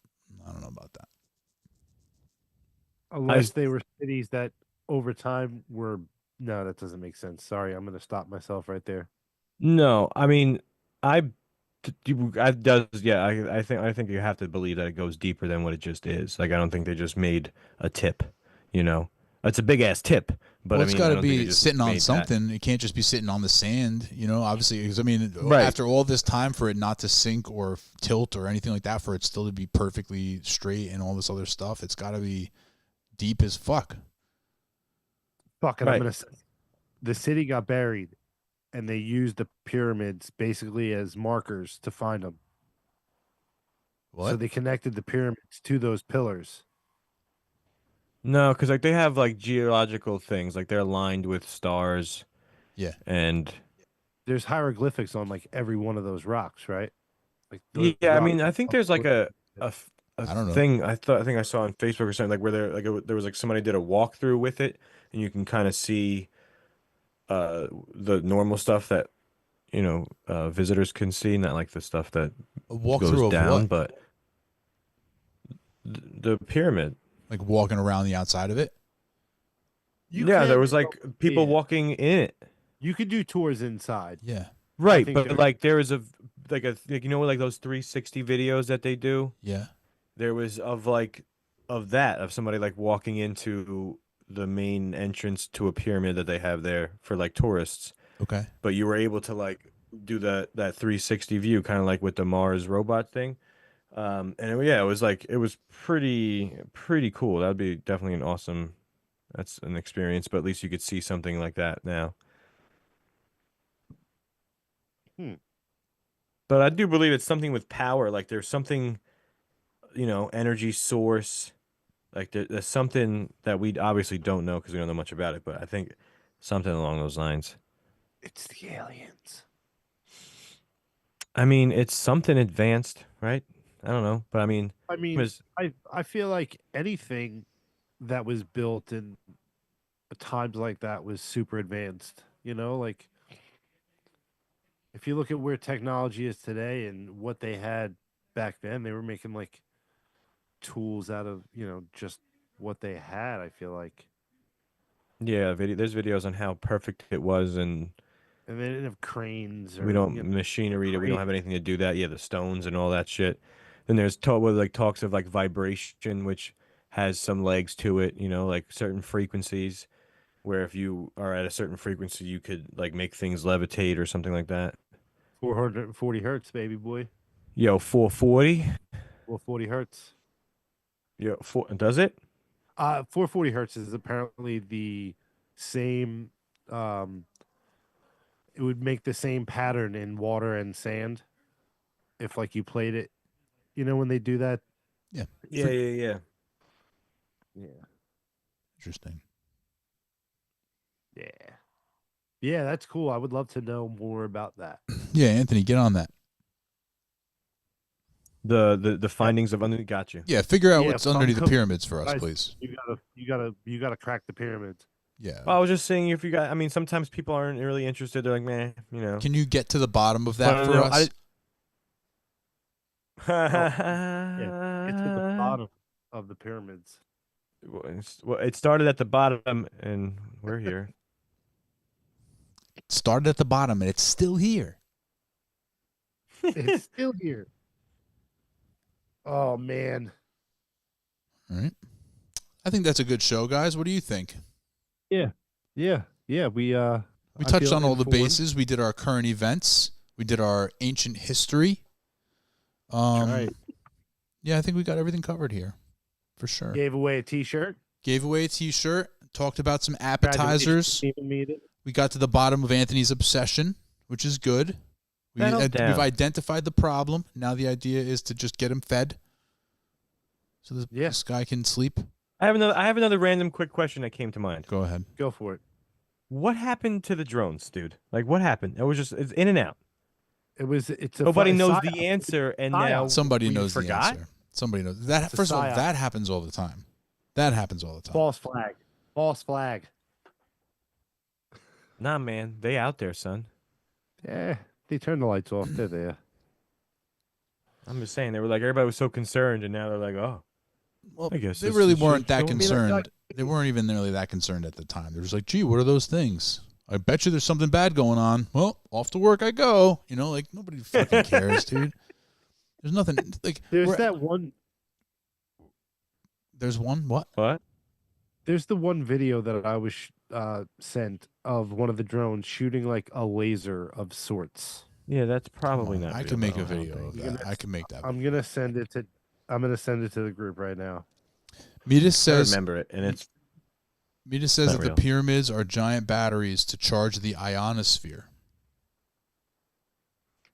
unless they were cities that over time were. No, that doesn't make sense. Sorry, I'm going to stop myself right there. No, I mean, I think you have to believe that it goes deeper than what it just is. Like, I don't think they just made a tip, you know. It's a big ass tip, but Well, I it's mean, got I to don't think they be just sitting on made that. something. It can't just be sitting on the sand, you know, obviously. Because, I mean, Right. after all this time for it not to sink or tilt or anything like that, for it still to be perfectly straight and all this other stuff, it's got to be deep as fuck. Fuck it, Right. I'm going to say. The city got buried, and they used the pyramids basically as markers to find them. What? So they connected the pyramids to those pillars. No, because like they have like geological things, like they're lined with stars. Yeah. And There's hieroglyphics on like every one of those rocks, right? Like yeah, I mean, I think there's like a I don't know. thing I think I saw on Facebook or something like where there was like somebody did a walkthrough with it, and you can kind of see the normal stuff that visitors can see, not like the stuff that A walkthrough goes of down, what? but the pyramid. Like walking around the outside of it? Yeah, there can was like go people in. walking in it. You could do tours inside. Yeah. Right, think but there- like there was like those 360 videos that they do. Yeah. There was of somebody like walking into the main entrance to a pyramid that they have there for like tourists. Okay. But you were able to like do that 360 view, kind of like with the Mars robot thing. Yeah, it was pretty cool. That would be definitely an awesome. That's an experience, but at least you could see something like that now. Hmm. But I do believe it's something with power. Like there's something, energy source. Like there's something that we obviously don't know because we don't know much about it. But I think something along those lines. It's the aliens. I mean, it's something advanced, right? I don't know, but I mean, I mean, was I feel like anything that was built in times like that was super advanced. You know, like if you look at where technology is today and what they had back then, they were making like tools out of, just what they had, I feel like. yeah, there's videos on how perfect it was, and And they didn't have cranes or we don't machinery that we don't crane. have anything to do that. Yeah, the stones and all that shit. Then there's talks of like vibration, which has some legs to it. Like certain frequencies, where if you are at a certain frequency, you could like make things levitate or something like that. 440 hertz, baby boy. Yo, 440. 440 hertz. Yo, does it? 440 hertz is apparently the same. It would make the same pattern in water and sand if like you played it. You know when they do that. Yeah, yeah. Yeah. Interesting. Yeah. Yeah, that's cool. I would love to know more about that. Yeah, Anthony, get on that. The findings of under got you. Yeah, figure out Yeah, what's underneath the some- pyramids for us, guys, please. You gotta crack the pyramids. Yeah. Well, I was just saying if you got. I mean, sometimes people aren't really interested. They're like, man, Can you get to the bottom of that But for no, us? Yeah, it's at the bottom of the pyramids. Well, it started at the bottom, and we're here. It started at the bottom and it's still here. It's still here. Oh man. All right. I think that's a good show, guys. What do you think? Yeah. We We I touched feel on all the informed. bases. We did our current events. We did our ancient history. Right. Yeah, I think we got everything covered here, for sure. Gave away a T-shirt. Gave away a T-shirt. Talked about some Congratulations appetizers. to Stephen Meade. We got to the bottom of Anthony's obsession, which is good. Settle down. We've identified the problem. Now the idea is to just get him fed, so this guy can sleep. I have another random quick question that came to mind. Go ahead. Go for it. What happened to the drones, dude? Like, what happened? It's in and out. It's a Nobody knows psyop. the answer, and psyop. now Somebody we knows forgot? the answer. Somebody knows that. It's a First of all, psyop. that happens all the time. That happens all the time. False flag. False flag. Nah, man, they out there, son. Yeah, they turned the lights off. They're there. I'm just saying, they were like everybody was so concerned, and now they're like, oh, Well, I guess they this really is weren't that showing me concerned. They weren't even really that concerned at the time. They were just like, "Gee, what are those things? I bet you there's something bad going on." Well, off to work I go. Like nobody fucking cares, dude. There's nothing like. There's that one. There's one what? What? There's the one video that I was sent of one of the drones shooting like a laser of sorts. Yeah, that's probably not. I real, could make though, a I don't video think. of that. I can make that. I'm gonna send it to. I'm gonna send it to the group right now. Midas I says. remember it, and it's Midas says not that real. the pyramids are giant batteries to charge the ionosphere.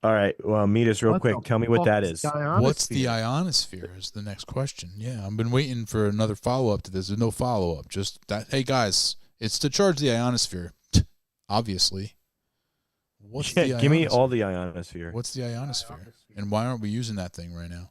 all right. Well, meet us real What quick. the Tell me what fuck that is is. What's the ionosphere? ionosphere is the next question. Yeah, I've been waiting for another follow-up to this. There's no follow-up. Just that, hey, guys, it's to charge the ionosphere, obviously. What's Yeah, the give me ionosphere? all the ionosphere. What's the ionosphere? And why aren't we using that thing right now?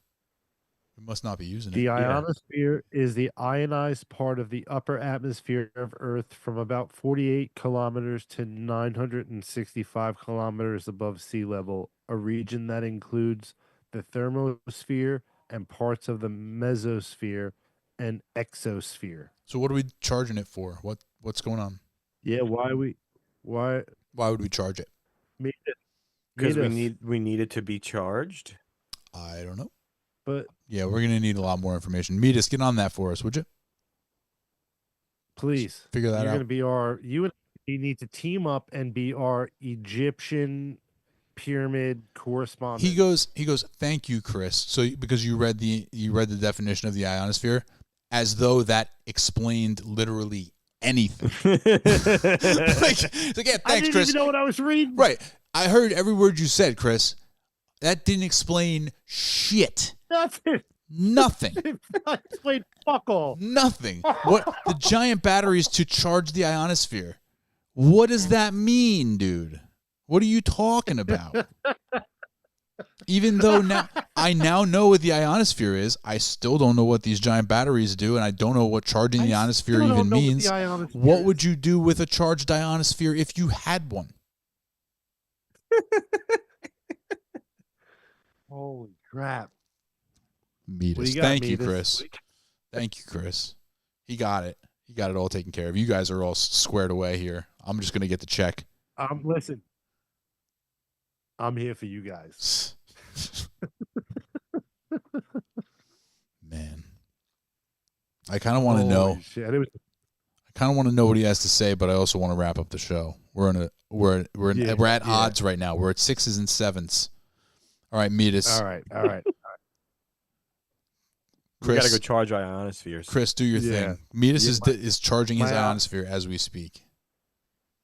We must not be using The it. ionosphere is the ionized part of the upper atmosphere of Earth from about 48 kilometers to 965 kilometers above sea level, a region that includes the thermosphere and parts of the mesosphere and exosphere. So what are we charging it for? What's going on? Yeah, why Why would we charge it? made it? Because made we us, need it to be charged. I don't know. But Yeah, we're gonna need a lot more information. Midas, get on that for us, would you? please, Figure that you're out. going to be you and me need to team up and be our Egyptian pyramid correspondence. He goes, thank you, Chris. So because you read the definition of the ionosphere as though that explained literally anything. like, yeah, I thanks, didn't Chris. even know what I was reading. Right. I heard every word you said, Chris. That didn't explain shit. Nothing. Nothing. Explain fuck all. Nothing. What the giant batteries to charge the ionosphere? What does that mean, dude? What are you talking about? Even though I now know what the ionosphere is, I still don't know what these giant batteries do, and I don't know what charging the ionosphere even means. What would you do with a charged ionosphere if you had one? Holy crap. Meet What us. do you got, Thank you, Meet Us? Chris. Thank you, Chris. He got it. He got it all taken care of. You guys are all squared away here. I'm just going to get the check. Listen. I'm here for you guys. Man. I kind of want to know. Holy shit. It was, I kind of want to know what he has to say, but I also want to wrap up the show. We're at odds right now. We're at 6s and 7s. All right, meet us. all right. We Chris, gotta go charge ionospheres. Chris, do your Yeah. thing. Meet us is charging his my- ionosphere as we speak.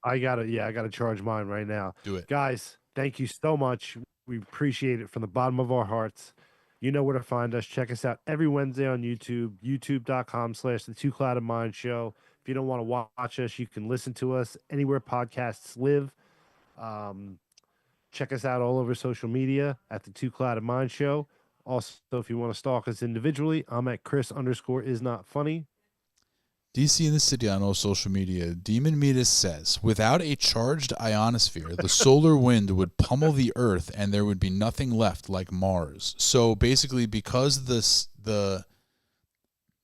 I gotta charge mine right now. Do it. Guys, thank you so much. We appreciate it from the bottom of our hearts. You know where to find us. Check us out every Wednesday on YouTube, youtube.com/the Two Clouded Mind Show. If you don't want to watch us, you can listen to us anywhere podcasts live. Check us out all over social media at the Two Clouded Mind Show. Also, if you want to stalk us individually, I'm at Chris_is_not_funny. DC in the City on all social media. Demon Metis says, without a charged ionosphere, the solar wind would pummel the Earth and there would be nothing left like Mars. So basically, because the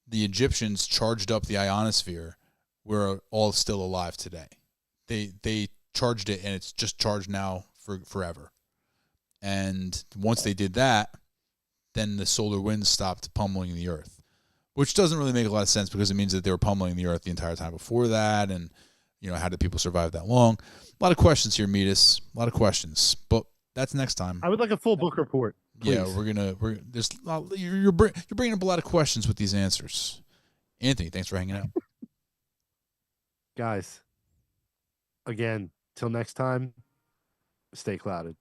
Egyptians charged up the ionosphere, we're all still alive today. They charged it and it's just charged now for forever. And once they did that, then the solar wind stopped pummeling the Earth. Which doesn't really make a lot of sense because it means that they were pummeling the Earth the entire time before that, and how did people survive that long? A lot of questions here, Metis. A lot of questions, but that's next time. I would like a full book report. Please. Yeah, you're bringing up a lot of questions with these answers. Anthony, thanks for hanging out. Guys, again, till next time, stay clouded.